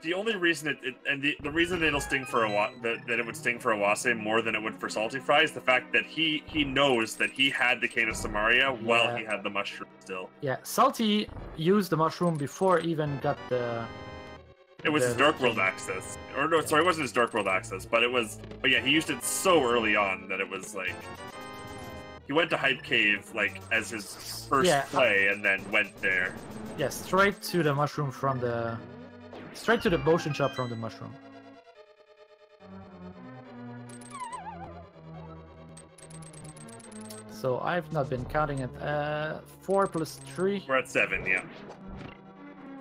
The only reason the reason it'll sting for that it would sting for Oase more than it would for saltyphry is the fact that he knows that he had the Cane of Samaria while he had the mushroom still. Yeah, Salty used the mushroom before even got the... It was his Dark World access. Or no, sorry, it wasn't his Dark World access, but yeah, he used it so early on that it was like... He went to Hype Cave, like, as his first play, and then went there. Yeah, straight to the mushroom from the... Straight to the motion shop from the mushroom. So I've not been counting it. 4 plus 3. We're at 7, yeah.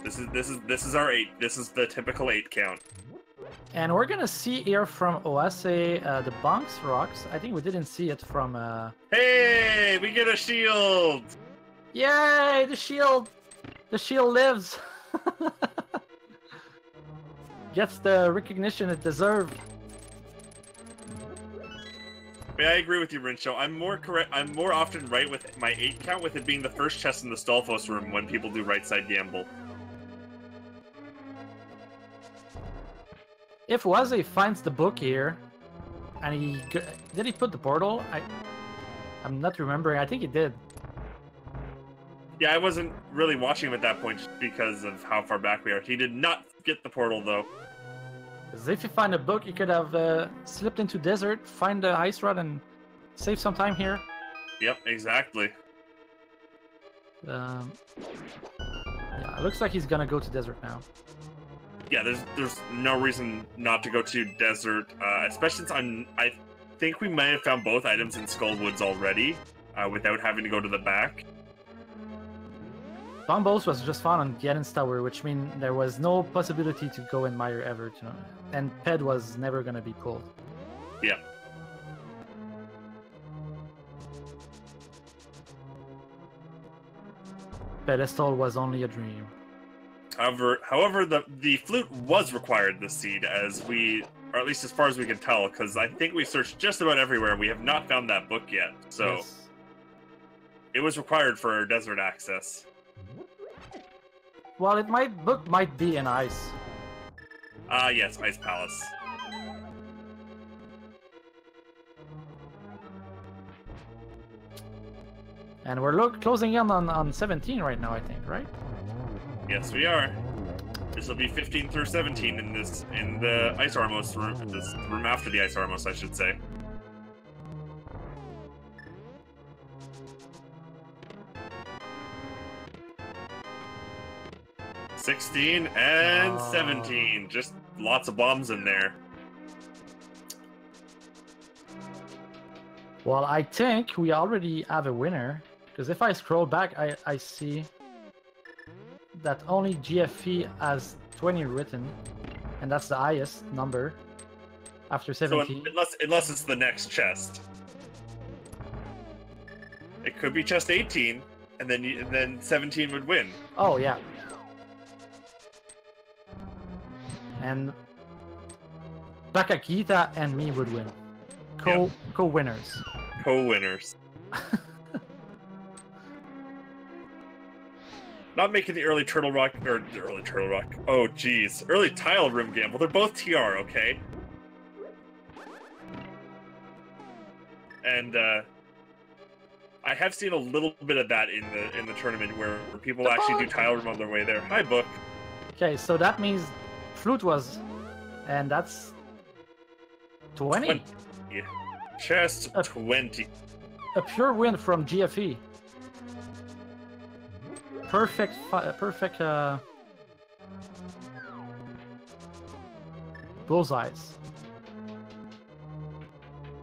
This is our 8. This is the typical 8 count. And we're gonna see here from Oase the Bonks rocks. I think we didn't see it from. Hey, we get a shield! Yay, the shield! The shield lives. Gets the recognition it deserved. Yeah, I agree with you, Rinshow. I'm more often right with my 8 count, with it being the first chest in the Stalfos room when people do right side gamble. If Oase finds the book here, and did he put the portal? I'm not remembering. I think he did. Yeah, I wasn't really watching him at that point just because of how far back we are. He did not get the portal though. Because if you find a book, you could have slipped into desert, find the ice rod, and save some time here. Yep, exactly. Yeah, it looks like he's gonna go to desert now. Yeah, there's no reason not to go to desert, especially since I think we might have found both items in Skull Woods already, without having to go to the back. Bombos was just found on Ganon's Tower, which means there was no possibility to go in Mire ever, and Ped was never gonna be pulled. Yeah. Pedestal was only a dream. However, the flute was required this seed, or at least as far as we can tell, because I think we've searched just about everywhere and we have not found that book yet. So It was required for our desert access. Well, book might be in ice. Yes, Ice Palace. And we're closing in on 17 right now, I think, right? Yes, we are. This will be 15 through 17 in the Ice Armos room. This room after the Ice Armos, I should say. $16 and $17. Just lots of bombs in there. Well, I think we already have a winner. Because if I scroll back, I see that only GFE has 20 written, and that's the highest number after 17. So unless it's the next chest, it could be chest 18, and then 17 would win. Oh yeah, and Bakakita and me would win. Co-winners. Co-winners. Not making the early Turtle Rock, or the early Turtle Rock. Oh, geez. Early Tile Room gamble. They're both TR, okay? And, I have seen a little bit of that in the tournament where people actually do Tile Room on their way there. Hi, Book. Okay, so that means Flute was... And that's... 20. Chest 20. A pure win from GFE. Perfect, bullseyes.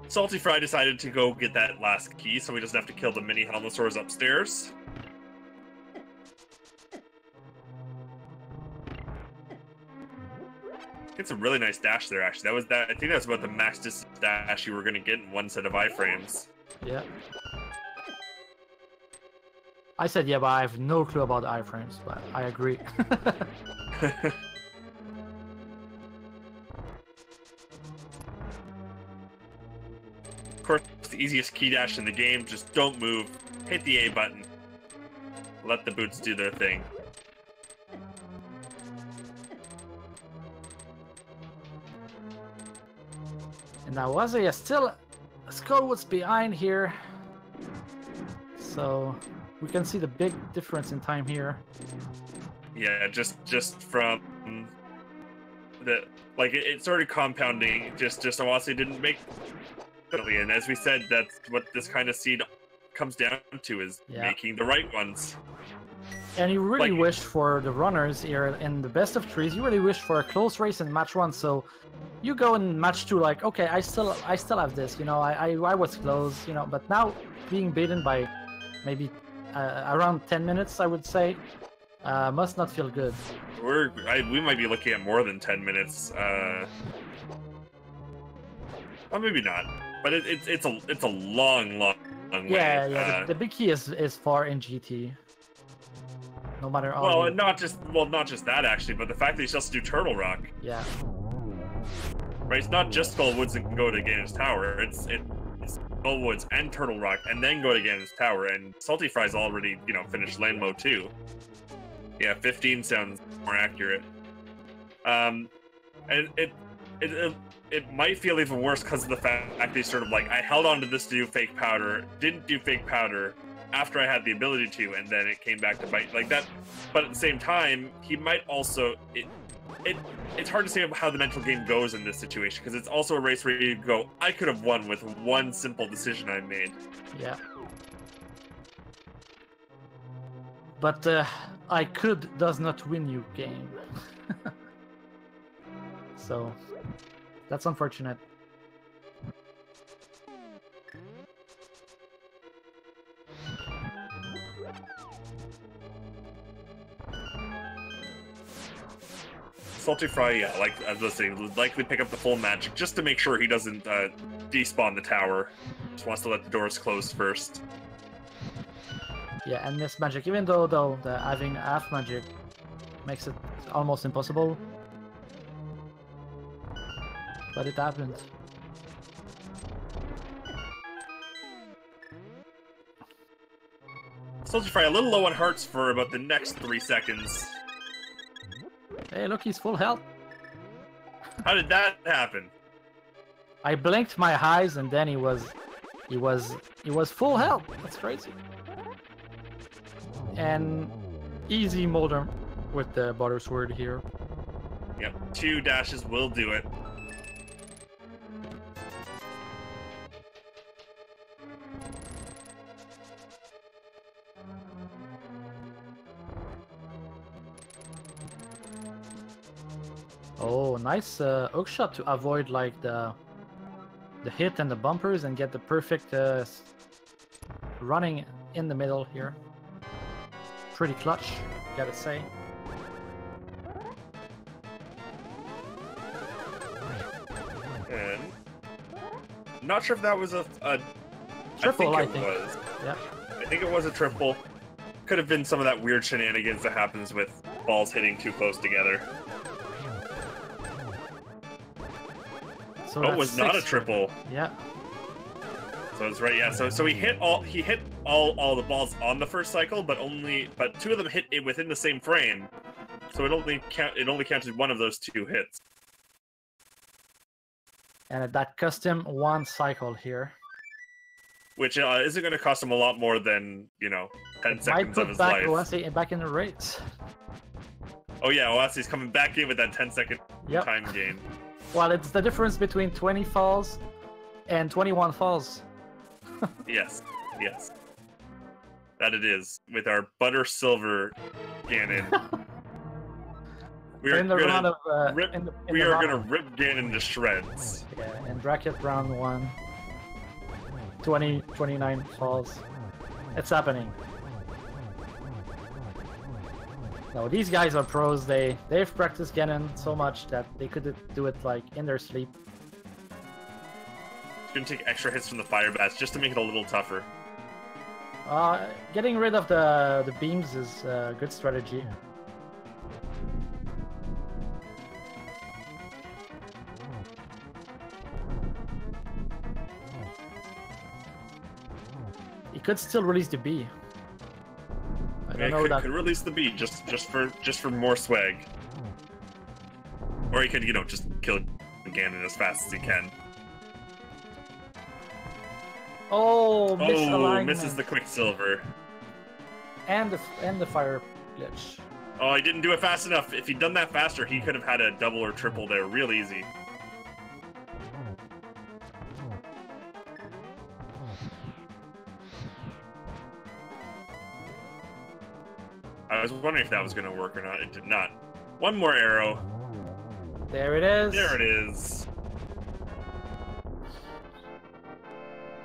Saltyphry decided to go get that last key so he doesn't have to kill the mini Helmosaurs upstairs. It's a really nice dash there, actually. I think that was about the max distance dash you were going to get in one set of iframes. Yeah. I said yeah, but I have no clue about iframes, but I agree. Of course, it's the easiest key dash in the game. Just don't move. Hit the A button. Let the boots do their thing. And now Wazzy is still Skullwood's behind here. So we can see the big difference in time here. Yeah, just from the it started compounding. Just Awase didn't make. And as we said, that's what this kind of seed comes down to, is making the right ones. And you really wish for the runners here in the best of threes. You really wish for a close race in match one. So you go in match two like, okay, I still have this. You know, I was close. You know, but now being beaten by maybe around 10 minutes, I would say, must not feel good. We might be looking at more than 10 minutes. Well, maybe not. But it's a long way. Yeah. The big key is far in GT. No matter how. Well, not just that actually, but the fact that he has to do Turtle Rock. Yeah. Right. It's not just Skullwoods that can go to Ganon's Tower. It's Skullwoods and Turtle Rock, and then go to Ganon's Tower. And Saltyphry's already finished Land Mode 2. Yeah, 15 sounds more accurate. And it might feel even worse because of the fact that he's sort of like, I held on to this to do fake powder, didn't do fake powder after I had the ability to, and then it came back to bite like that. But at the same time, he might also... It's hard to say how the mental game goes in this situation, because it's also a race where you go, I could have won with one simple decision I made. Yeah. But I could does not win you game. So... that's unfortunate. Saltyphry, yeah, like as I was saying, would likely pick up the full magic just to make sure he doesn't despawn the tower. Just wants to let the doors close first. Yeah, and miss magic, even though the having half magic makes it almost impossible. But it happened. Saltyphry a little low on hearts for about the next 3 seconds. Hey, look, he's full health. How did that happen? I blinked my eyes and then he was full health. That's crazy. And easy Molder with the Butter Sword here. Yep, 2 dashes will do it. Oh, nice hook shot to avoid like the hit and the bumpers and get the perfect running in the middle here. Pretty clutch, gotta say. And not sure if that was a triple. I think it was. Yeah. I think it was a triple. Could have been some of that weird shenanigans that happens with balls hitting too close together. So it was not a triple. Yeah. So it's right. Yeah. So he hit all the balls on the first cycle, but two of them hit it within the same frame, so it only counted one of those 2 hits. And that cost him 1 cycle here. Which isn't going to cost him a lot more than 10 seconds of his life. Oase back in the race. Oh yeah, Oase's coming back in with that 10-second time gain. Well, it's the difference between 20 falls and 21 falls. Yes. That it is. With our butter silver Ganon. We are gonna rip Ganon to shreds. Yeah, in bracket round 1. 29 falls. It's happening. No, these guys are pros. They've practiced Ganon so much that they could do it like in their sleep. It's gonna take extra hits from the fire bats just to make it a little tougher. Getting rid of the beams is a good strategy. He could still release the bee. I don't know could release the bee just for more swag. Or he could, just kill Ganon as fast as he can. Oh, misses the Quicksilver. And the fire glitch. Oh, he didn't do it fast enough. If he'd done that faster, he could have had a double or triple there real easy. I was wondering if that was going to work or not. It did not. One more arrow. There it is. There it is.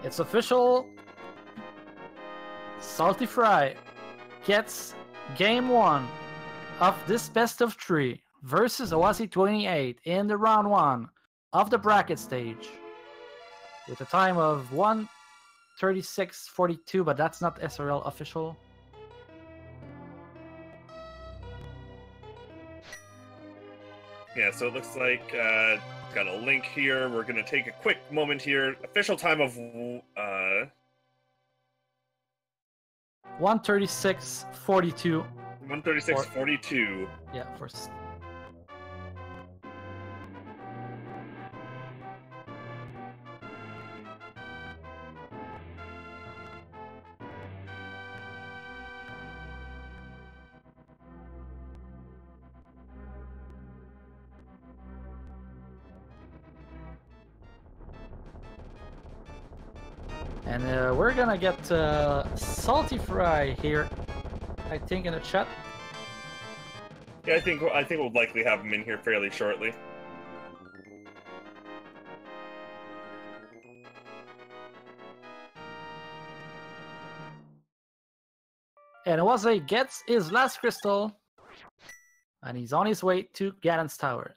It's official. saltyphry gets game 1 of this best of 3 versus oase28 in the round 1 of the bracket stage with a time of 1:36:42, but that's not SRL official. Yeah, so it looks like got a link here. We're gonna take a quick moment here. Official time of 1:36:42. 1:36:42. Yeah, for. And we're gonna get saltyphry here, I think, in the chat. Yeah, I think we'll likely have him in here fairly shortly. And Oase gets his last crystal, and he's on his way to Ganon's Tower.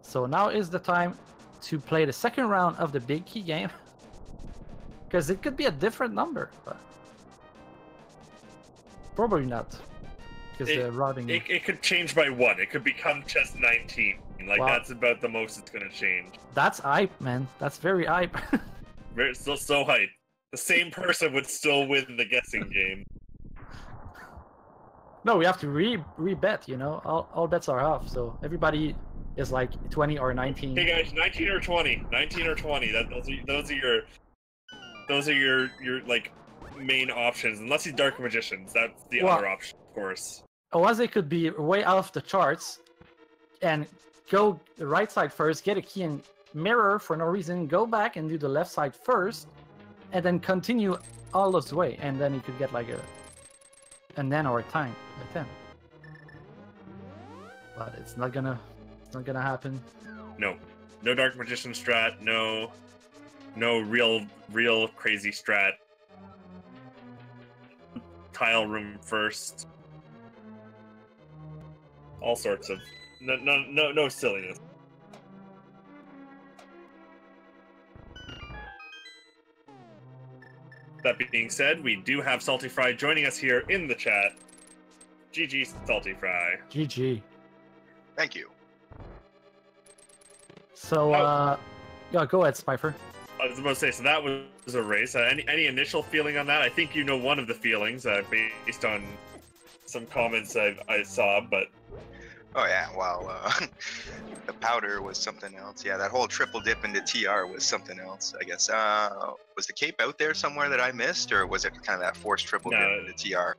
So now is the time to play the second round of the big key game. Because it could be a different number, but probably not. Because the routing. It could change by 1. It could become just 19. Like, wow. That's about the most it's gonna change. That's hype, man. That's very hype. so hype. The same person would still win the guessing game. No, we have to re-bet. All bets are off. So everybody is like 20 or 19. Hey guys, 19 or 20. 19 or 20. Those are your like main options, unless he's Dark Magicians. That's the other option, of course. Oase could be way off the charts and go the right side first, get a key and mirror for no reason, go back and do the left side first, and then continue all this way, and then he could get like a nan or a time, a 10. But it's not gonna happen. No Dark Magician strat. No real crazy strat. Tile room first. All sorts of no silliness. That being said, we do have saltyphry joining us here in the chat. GG saltyphry. GG. Thank you. So yeah, go ahead, Spifer. I was about to say, so that was a race. Any initial feeling on that? I think you know one of the feelings based on some comments I saw, but... Oh yeah, well, the powder was something else. Yeah, that whole triple dip into TR was something else, I guess. Was the cape out there somewhere that I missed, or was it kind of that forced triple dip into TR?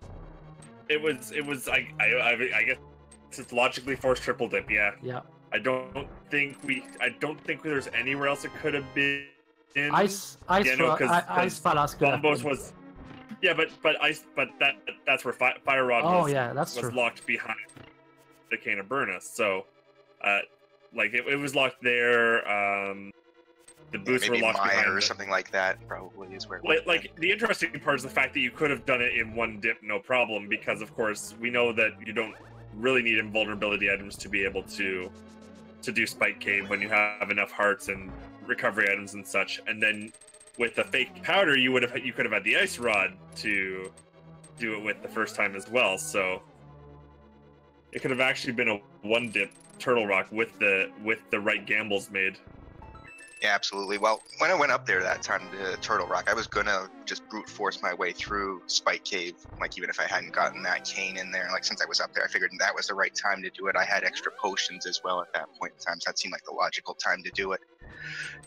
It was. I guess it's logically forced triple dip. Yeah. Yeah. I don't think there's anywhere else it could have been. Ice Palace could have Bombos been. was. Yeah, but that's where Fire Rod was locked behind the Cane of Burnus. So, like it was locked there. The boots were locked behind or something like that. Probably is where. Like the interesting part is the fact that you could have done it in one dip, no problem, because of course we know that you don't really need invulnerability items to be able to do Spike Cave when you have enough hearts and recovery items and such. And then with the fake powder, you could have had the Ice Rod to do it with the first time as well. So it could have actually been a one dip Turtle Rock with the right gambles made. Yeah, absolutely. Well, when I went up there that time to Turtle Rock, I was gonna just brute force my way through Spike Cave, like even if I hadn't gotten that cane in there. Like since I was up there, I figured that was the right time to do it. I had extra potions as well at that point in time, so that seemed like the logical time to do it.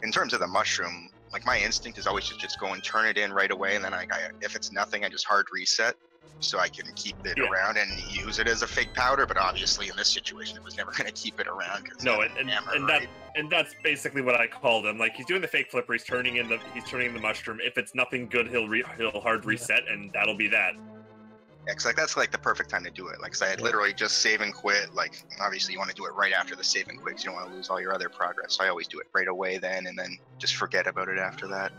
In terms of the mushroom, like my instinct is always to just go and turn it in right away, and then if it's nothing, I just hard reset so I can keep it around and use it as a fake powder. But obviously in this situation, it was never going to keep it around. No, and that's basically what I called him. Like he's doing the fake flipper, he's turning in the mushroom. If it's nothing good, he'll hard reset, and that'll be that. Yeah, cause like that's like the perfect time to do it. Like, cause I had literally just save and quit. Like, obviously you want to do it right after the save and quit, cause you don't want to lose all your other progress. So I always do it right away then, and then just forget about it after that.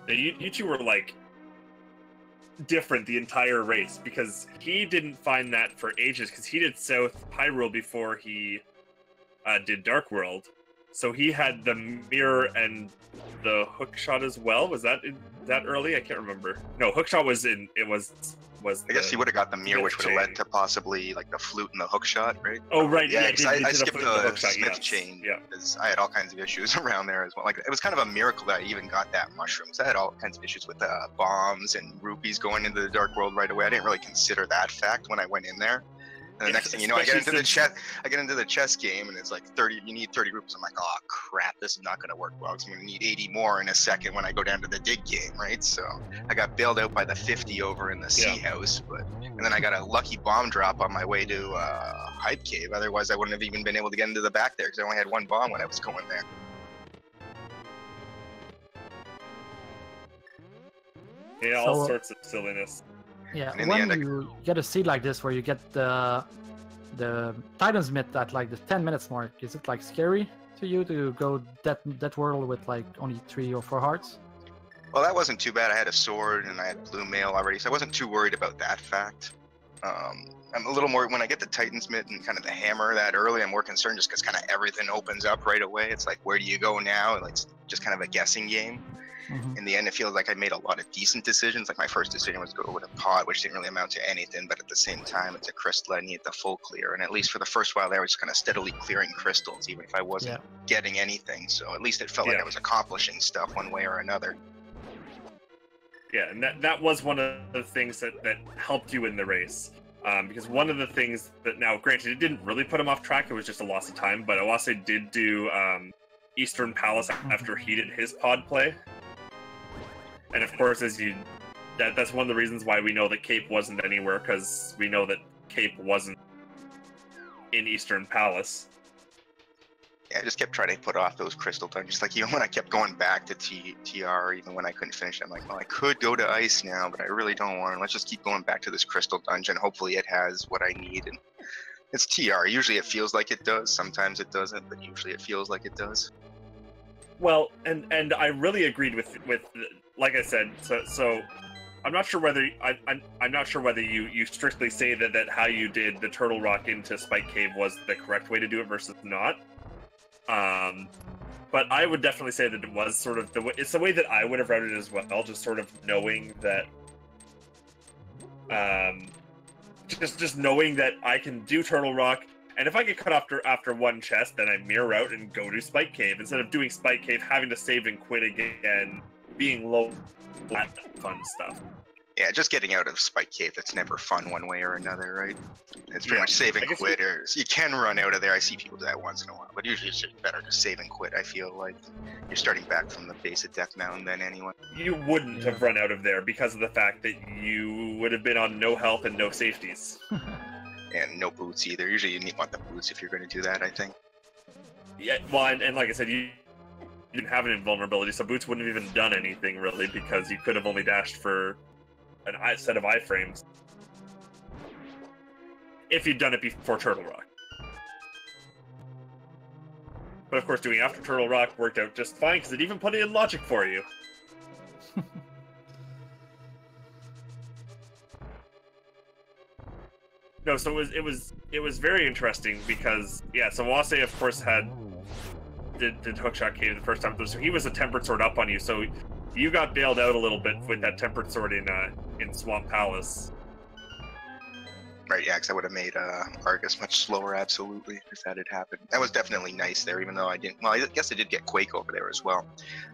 Now, you two were like different the entire race, because he didn't find that for ages, because he did South Hyrule before he did Dark World. So he had the mirror and the hook shot as well. Was that early? I can't remember. No, hook shot was in. It was. I guess he would have got the mirror, which would have led to possibly like the flute and the hook shot, right? Oh right, yeah. Because I skipped the Smith yes. chain because I had all kinds of issues around there as well. Like it was kind of a miracle that I even got that mushroom. So I had all kinds of issues with bombs and rupees going into the Dark World right away. I didn't really consider that fact when I went in there. And the next thing you know, I get into the chess game, and it's like 30. You need 30 rupees. I'm like, oh crap, this is not going to work well. Cause I'm going to need 80 more in a second when I go down to the dig game, right? So I got bailed out by the 50 over in the sea house, and then I got a lucky bomb drop on my way to Hype Cave. Otherwise, I wouldn't have even been able to get into the back there because I only had one bomb when I was going there. Yeah, all sorts of silliness. Yeah, when you get a seed like this where you get the Titan's Myth at like the 10 minutes mark, is it like scary to you to go that world with like only 3 or 4 hearts? Well, that wasn't too bad. I had a sword and I had blue mail already, so I wasn't too worried about that fact. I'm a little more, when I get the Titan's Myth and kind of the hammer that early, I'm more concerned just because kind of everything opens up right away. It's like, where do you go now? And it's just kind of a guessing game. Mm-hmm. In the end, it feels like I made a lot of decent decisions. Like my first decision was to go with a pod, which didn't really amount to anything, but at the same time, it's a crystal. I need the full clear. And at least for the first while there, I was kind of steadily clearing crystals, even if I wasn't getting anything. So at least it felt like I was accomplishing stuff one way or another. Yeah, and that was one of the things that helped you in the race. Because one of the things that, now granted, it didn't really put him off track, it was just a loss of time, but Oase did do Eastern Palace after he did his pod play. And of course, that's one of the reasons why we know that Cape wasn't anywhere, because we know that Cape wasn't in Eastern Palace. Yeah, I just kept trying to put off those crystal dungeons. Like, even when I kept going back to TR, even when I couldn't finish it, I'm like, well, I could go to Ice now, but I really don't want to. Let's just keep going back to this crystal dungeon. Hopefully it has what I need. And it's TR. Usually it feels like it does. Sometimes it doesn't, but usually it feels like it does. Well, and I really agreed with like I said, so I'm not sure whether I'm not sure whether you strictly say that how you did the Turtle Rock into Spike Cave was the correct way to do it versus not. But I would definitely say that it was sort of it's the way that I would have read it as well, just sort of knowing that just knowing that I can do Turtle Rock, And if I get cut off after one chest, then I mirror out and go to Spike Cave instead of doing Spike Cave, having to save and quit again, being low, that fun stuff. Yeah, just getting out of Spike Cave, that's never fun one way or another, right? It's pretty much save and quit. You can run out of there. I see people do that once in a while, but usually it's just better to save and quit, I feel like. You're starting back from the base of Death Mountain then anyway. You wouldn't have run out of there because of the fact that you would have been on no health and no safeties. And no boots either. Usually you want the boots if you're going to do that, I think. Yeah, well, and like I said, you didn't have an invulnerability, so boots wouldn't have even done anything, really, because you could have only dashed for a set of iframes if you'd done it before Turtle Rock. But of course, doing after Turtle Rock worked out just fine because it even put it in logic for you. No, so it was very interesting because so Oase of course did Hookshot Cave the first time, so he was a Tempered Sword up on you, so you got bailed out a little bit with that Tempered Sword in Swamp Palace. Right, yeah, because I would have made Argus much slower, absolutely, if that had happened. That was definitely nice there, even though I didn't... Well, I guess I did get Quake over there as well.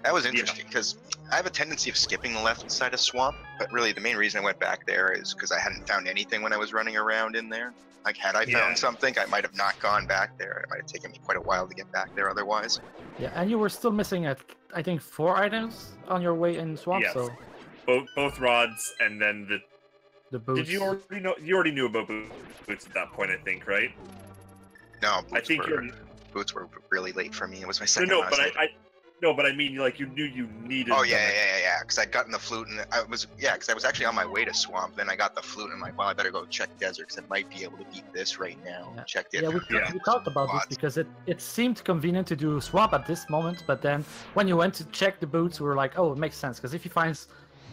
That was interesting, because I have a tendency of skipping the left side of Swamp, but really the main reason I went back there is because I hadn't found anything when I was running around in there. Like, had I found something, I might have not gone back there. It might have taken me quite a while to get back there otherwise. Yeah, and you were still missing, I think, 4 items on your way in Swamp, so... Both rods, and then the boots. Did you already know? You already knew about boots at that point, I think, right? No, boots were really late for me. It was my second. But I mean, like, you knew you needed. Oh yeah. Because I'd gotten the flute, and because I was actually on my way to Swamp. Then I got the flute, and I'm like, well, I better go check Desert because I might be able to beat this right now. Yeah. Check it. Yeah, we talked about this because it seemed convenient to do Swamp at this moment, but then when you went to check the boots, we were like, oh, it makes sense because if he finds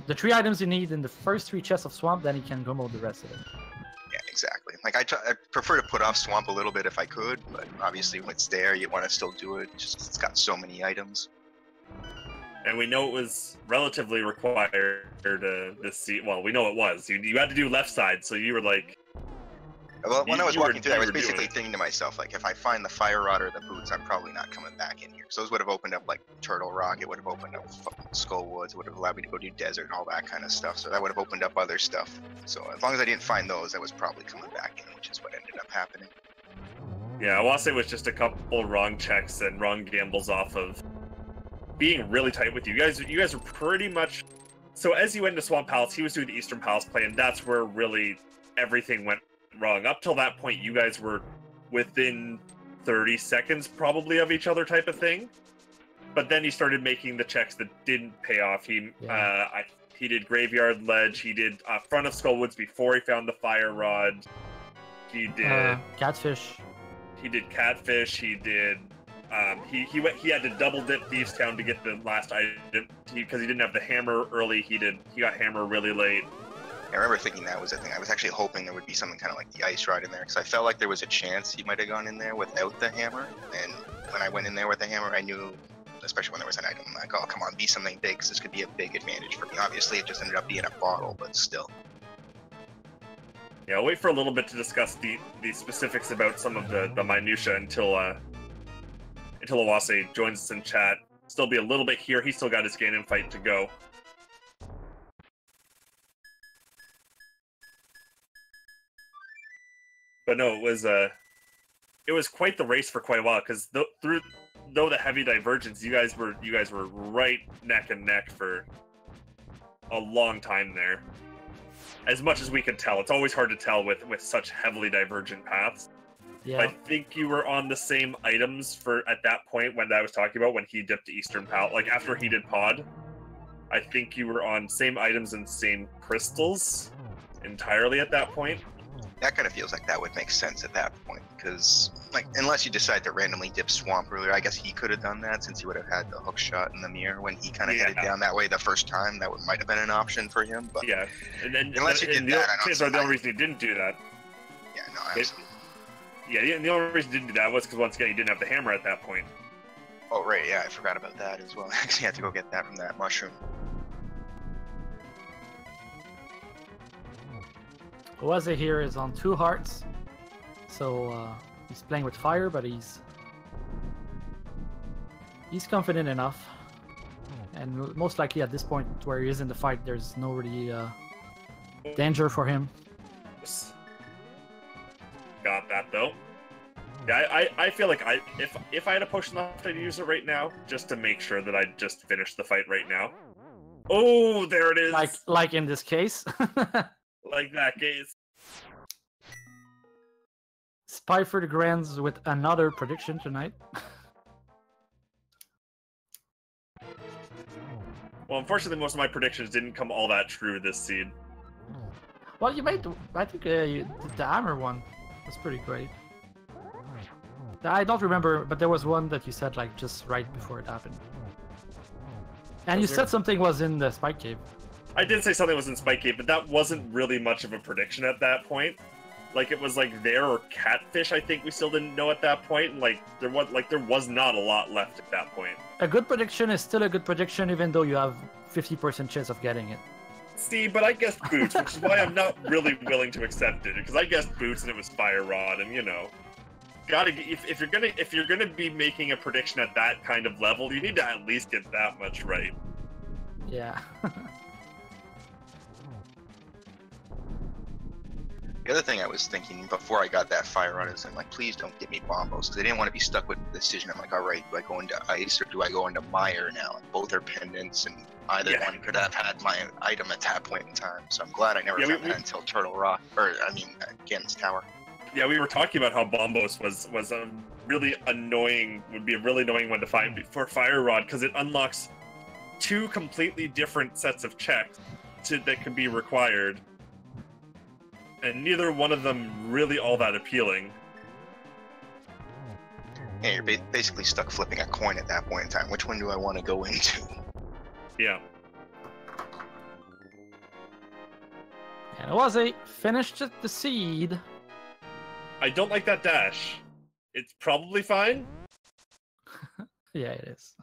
the 3 items you need in the first 3 chests of Swamp, then he can go the rest of it. Yeah, exactly. Like I prefer to put off Swamp a little bit if I could, but obviously when it's there, you want to still do it. Just 'cause it's got so many items. And we know it was relatively required this season. Well, we know it was. You had to do left side, so you were like. Well, when I was walking through, I was basically thinking to myself, like, if I find the Fire Rod or the boots, I'm probably not coming back in here. So those would have opened up, like, Turtle Rock, it would have opened up Skull Woods, it would have allowed me to go do Desert and all that kind of stuff. So that would have opened up other stuff. So as long as I didn't find those, I was probably coming back in, which is what ended up happening. Yeah, Oase was just a couple wrong checks and wrong gambles off of being really tight with you. You guys were pretty much... So as you went into Swamp Palace, he was doing the Eastern Palace play, and that's where really everything went wrong. Up till that point, you guys were within 30 seconds probably of each other type of thing. But then he started making the checks that didn't pay off. He did Graveyard Ledge. He did front of Skullwoods before he found the Fire Rod. He did Catfish. He did Catfish. He did. He had to double dip Thieves Town to get the last item because he didn't have the hammer early. He got hammer really late. I remember thinking that was a thing. I was actually hoping there would be something kind of like the Ice Rod in there, because I felt like there was a chance he might have gone in there without the hammer. And when I went in there with the hammer, I knew, especially when there was an item, like, oh, come on, be something big, because this could be a big advantage for me. Obviously, it just ended up being a bottle, but still. Yeah, I'll wait for a little bit to discuss the specifics about some of the minutia until Oase joins us in chat. Still be a little bit here. He's still got his Ganon fight to go. But no, it was quite the race for quite a while, because though the heavy divergence, you guys were right neck and neck for a long time there. As much as we could tell, it's always hard to tell with such heavily divergent paths. Yeah. I think you were on the same items at that point when I was talking about when he dipped to Eastern Palace, like after he did Pod. I think you were on same items and same crystals entirely at that point. That kind of feels like that would make sense at that point, because, like, unless you decide to randomly dip Swamp earlier, I guess he could have done that since he would have had the hook shot in the mirror when he kind of headed down that way the first time. That might have been an option for him, but yeah, and unless you did that, the only reason he didn't do that. Yeah, no, absolutely. Yeah, the only reason he didn't do that was because once again he didn't have the hammer at that point. Oh right, yeah, I forgot about that as well. I actually had to go get that from that mushroom. Oase here is on 2 hearts, so He's playing with fire, but he's confident enough. And most likely at this point where he is in the fight, there's no really danger for him. Got that though. Yeah, I feel like if I had a potion left, I'd use it right now, just to make sure that I just finish the fight right now. Oh, there it is. Like in this case. Like that case. Spy for the Grands with another prediction tonight. Well, unfortunately, most of my predictions didn't come all that true this seed. Well, you made, I think the hammer one was pretty great. I don't remember, but there was one that you said like just right before it happened. And you said something was in the Spike Cave. I did say something was in Spike Cave, but that wasn't really much of a prediction at that point. Like it was like there or catfish. I think we still didn't know at that point. And, like there was not a lot left at that point. A good prediction is still a good prediction, even though you have 50% chance of getting it. See, but I guessed boots, which is why I'm not really willing to accept it. Because I guessed boots and it was fire rod, and you know, if you're gonna be making a prediction at that kind of level, you need to at least get that much right. Yeah. The other thing I was thinking before I got that fire on is I'm like, please don't give me bombos, because I didn't want to be stuck with the decision. I'm like, all right, do I go into ice or do I go into mire now? And both are pendants, and either one could have had my item at that point in time. So I'm glad I never found that until Turtle Rock, or I mean, Gen's Tower. Yeah, we were talking about how bombos was a really annoying, would be a really annoying one to find for Fire Rod, because it unlocks two completely different sets of checks that can be required. And neither one of them really all that appealing. Yeah, you're basically stuck flipping a coin at that point in time. Which one do I want to go into? Yeah. And oase finished the seed. I don't like that dash. It's probably fine. Yeah, it is.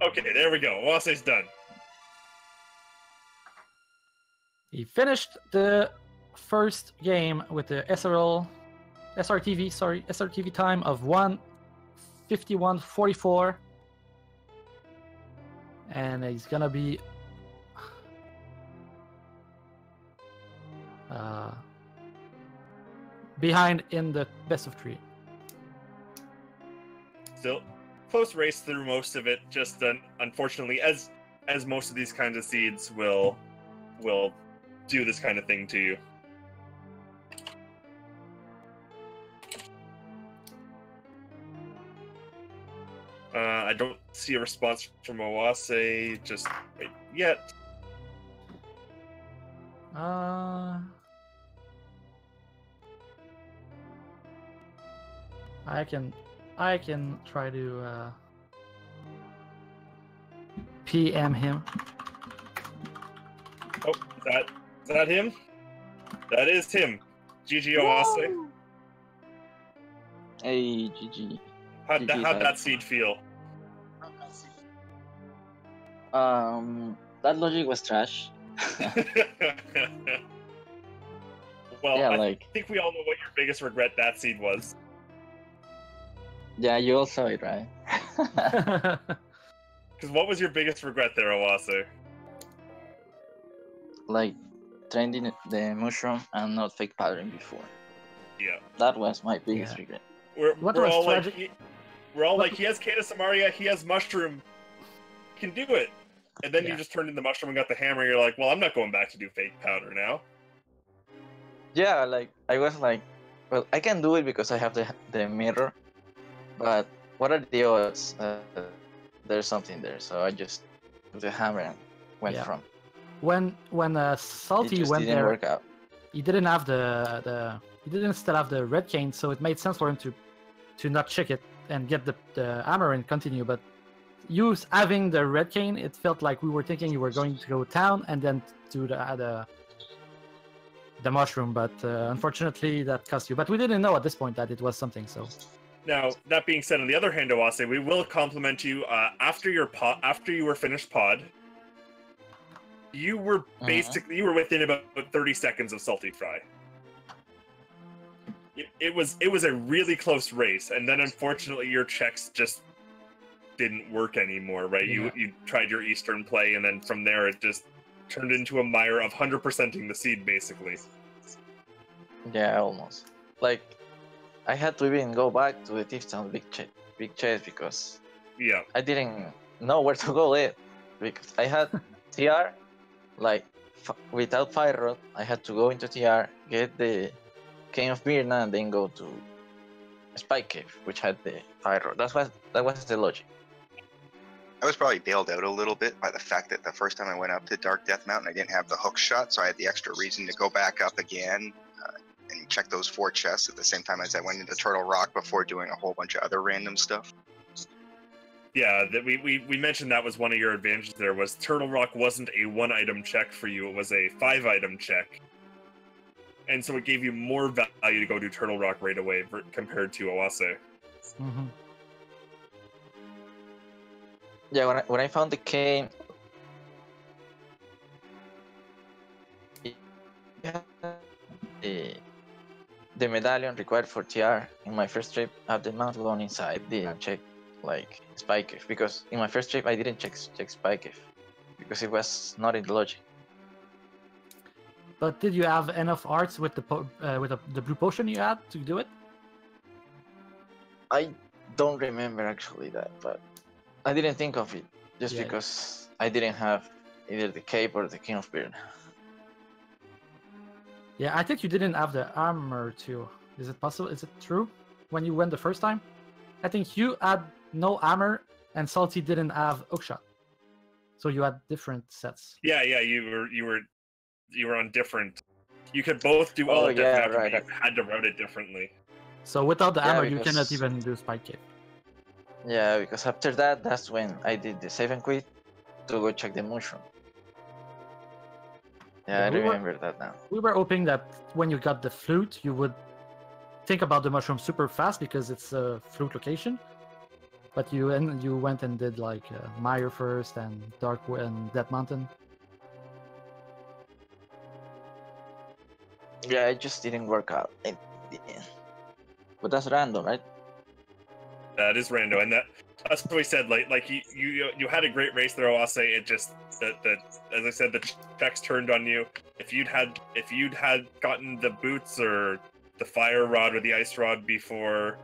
Okay, there we go. Oase's done. He finished the first game with the SRTV time of 1:51:44, and he's gonna be behind in the best of 3. Still close race through most of it. Just unfortunately, as most of these kinds of seeds will do this kind of thing to you. I don't see a response from oase just yet. I can try to PM him. Oh, is that him? That is him. GG oase. Hey, GG. How'd that seed feel? That logic was trash. Well, yeah, I think we all know what your biggest regret that seed was. Yeah, you all saw it, right? Because what was your biggest regret there, oase? Like, trending the mushroom and not fake powdering before. Yeah. That was my biggest regret. We're all like, he has Kata Samaria, he has mushroom, he can do it. And then you just turned in the mushroom and got the hammer, and you're like, well, I'm not going back to do fake powder now. Yeah, like, I was like, well, I can do it because I have the mirror, but what are the odds there's something there? So I just took the hammer and went from. When Salty went didn't there, work out. He didn't have he didn't still have the red cane, so it made sense for him to not check it and get the hammer and continue. But you having the red cane, it felt like we were thinking you were going to go town and then do the mushroom, but unfortunately that cost you. But we didn't know at this point that it was something. So now, that being said, on the other hand, oase, we will compliment you after you were finished pod. You were basically you were within about 30 seconds of saltyphry. it was a really close race, and then unfortunately your checks just didn't work anymore, right? Yeah. You tried your Eastern play, and then from there it just turned into a mire of 100%ing the seed, basically. Yeah, almost. Like, I had to even go back to the Tifton big chest because Yeah. I didn't know where to go there. Because I had TR, like, without Fire Rod, I had to go into TR, get the King of Birna, and then go to Spike Cave, which had the Fire Rod. That was the logic. I was probably bailed out a little bit by the fact that the first time I went up to Dark Death Mountain, I didn't have the hook shot, so I had the extra reason to go back up again and check those 4 chests at the same time as I went into Turtle Rock before doing a whole bunch of other random stuff. Yeah, that we mentioned that was one of your advantages there, was Turtle Rock wasn't a 1-item check for you, it was a 5-item check. And so it gave you more value to go do Turtle Rock right away compared to Oase. Mm-hmm. Yeah, when I found the cave, the medallion required for TR in my first trip have the mount alone inside. Didn't check like Spike Cave, because in my first trip I didn't check Spike Cave because it was not in the logic. But did you have enough arts with the blue potion you had to do it? I don't remember actually that, but I didn't think of it just Yeah. because I didn't have either the cape or the King of Birna. Yeah, I think you didn't have the armor too. Is it possible? Is it true? When you went the first time, I think you had no armor, and Salty didn't have hookshot. So you had different sets. Yeah, you were on different. You could both do all of yeah, Death Mountain, right. but you had to route it differently. So without the Yeah, armor, you because- cannot even do Spike Cave. Yeah, because after that, that's when I did the save and quit to go check the mushroom. Yeah, I we were- remember that now. We were hoping that when you got the flute, you would think about the mushroom super fast because it's a flute location. But you went and did like Mire first and and Death Mountain. Yeah, it just didn't work out in the end. But that's random, right? That is rando, and that's what we said. Like you had a great race there, I'll say. It just the as I said, the checks turned on you. If you'd had gotten the boots or the fire rod or the ice rod before,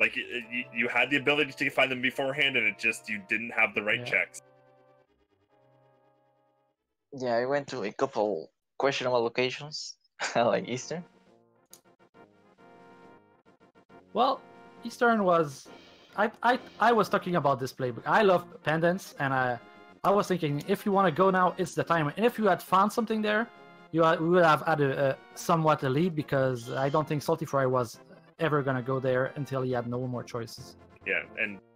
like you had the ability to find them beforehand, and it just you didn't have the right Yeah. checks. Yeah, I went to a couple questionable locations, like Eastern. Well, Eastern was, I was talking about this playbook. I love pendants, and I was thinking if you want to go now, it's the time. And if you had found something there, we would have had a somewhat a lead, because I don't think saltyphry was ever gonna go there until he had no more choices. Yeah,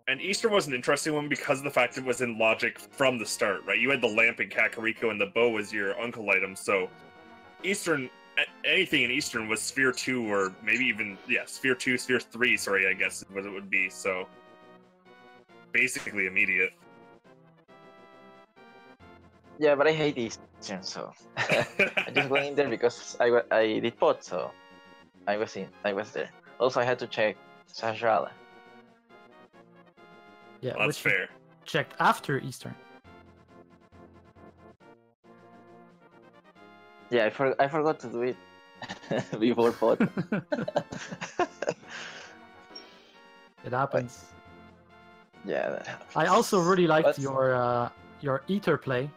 and Eastern was an interesting one because of the fact it was in logic from the start, right? You had the lamp in Kakariko, and the bow was your uncle item, so Eastern, anything in Eastern was Sphere 2, or maybe even, Sphere 2, Sphere 3, sorry, I guess is what it would be, so basically immediate. Yeah, but I hate Eastern, so I just went in there because I did pot, so I was there. Also, I had to check Sajrala. Yeah, Well, that's which fair. checked after Eastern. Yeah, I forgot to do it before pot. It happens. Yeah, that happens. I also really liked But- your Ether play.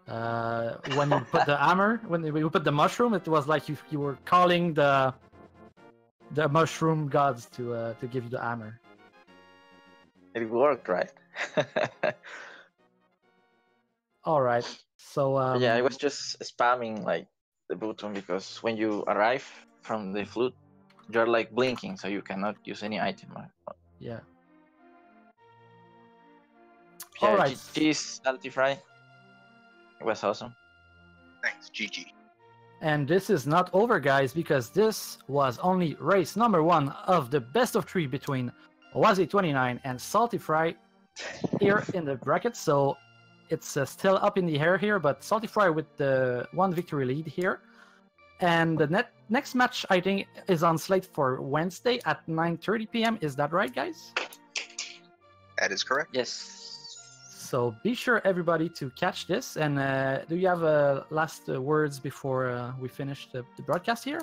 When you put the hammer, when you put the mushroom, it was like you were calling the mushroom gods to give you the hammer. It worked, right? All right, so Yeah, I was just spamming like the button because when you arrive from the flute, you're like blinking, so you cannot use any item. yeah. Yeah, All right. GG's saltyphry. It was awesome. Thanks, GG. And this is not over, guys, because this was only race number 1 of the best of 3 between oase28 and saltyphry here in the bracket. So it's still up in the air here, but saltyphry with the 1 victory lead here. And the next match I think is on slate for Wednesday at 9:30 p.m. Is that right, guys? That is correct. Yes. So be sure everybody to catch this. And do you have last words before we finish the broadcast here?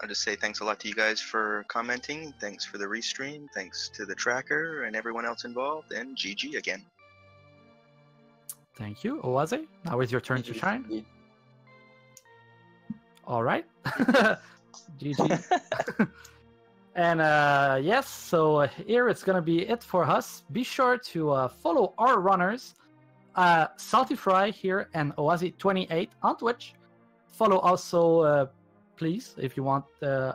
I'll just say thanks a lot to you guys for commenting. Thanks for the restream. Thanks to the tracker and everyone else involved. And GG again. Thank you, Oase. Now is your turn to shine. All right. GG. And yes, so here it's going to be it for us. Be sure to follow our runners, saltyphry here and oase28 on Twitch. Follow also, please, if you want,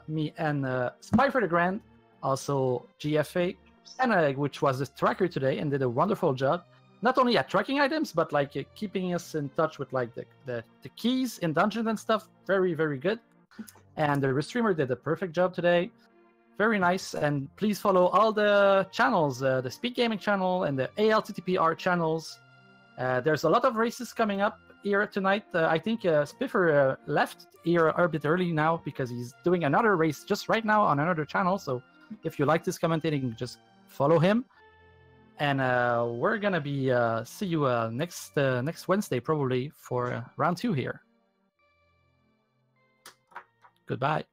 me and Spy for the Grand, also GFA, and which was the tracker today and did a wonderful job. Not only at tracking items, but like keeping us in touch with like the keys in dungeons and stuff. Very, very good. And the restreamer did a perfect job today. Very nice. And please follow all the channels, the Speed Gaming channel and the ALTTPR channels. There's a lot of races coming up here tonight. I think Spiffer left here a bit early now because he's doing another race just right now on another channel. So if you like this commentating, just follow him. And we're gonna be see you next Wednesday probably for round 2 here. Goodbye.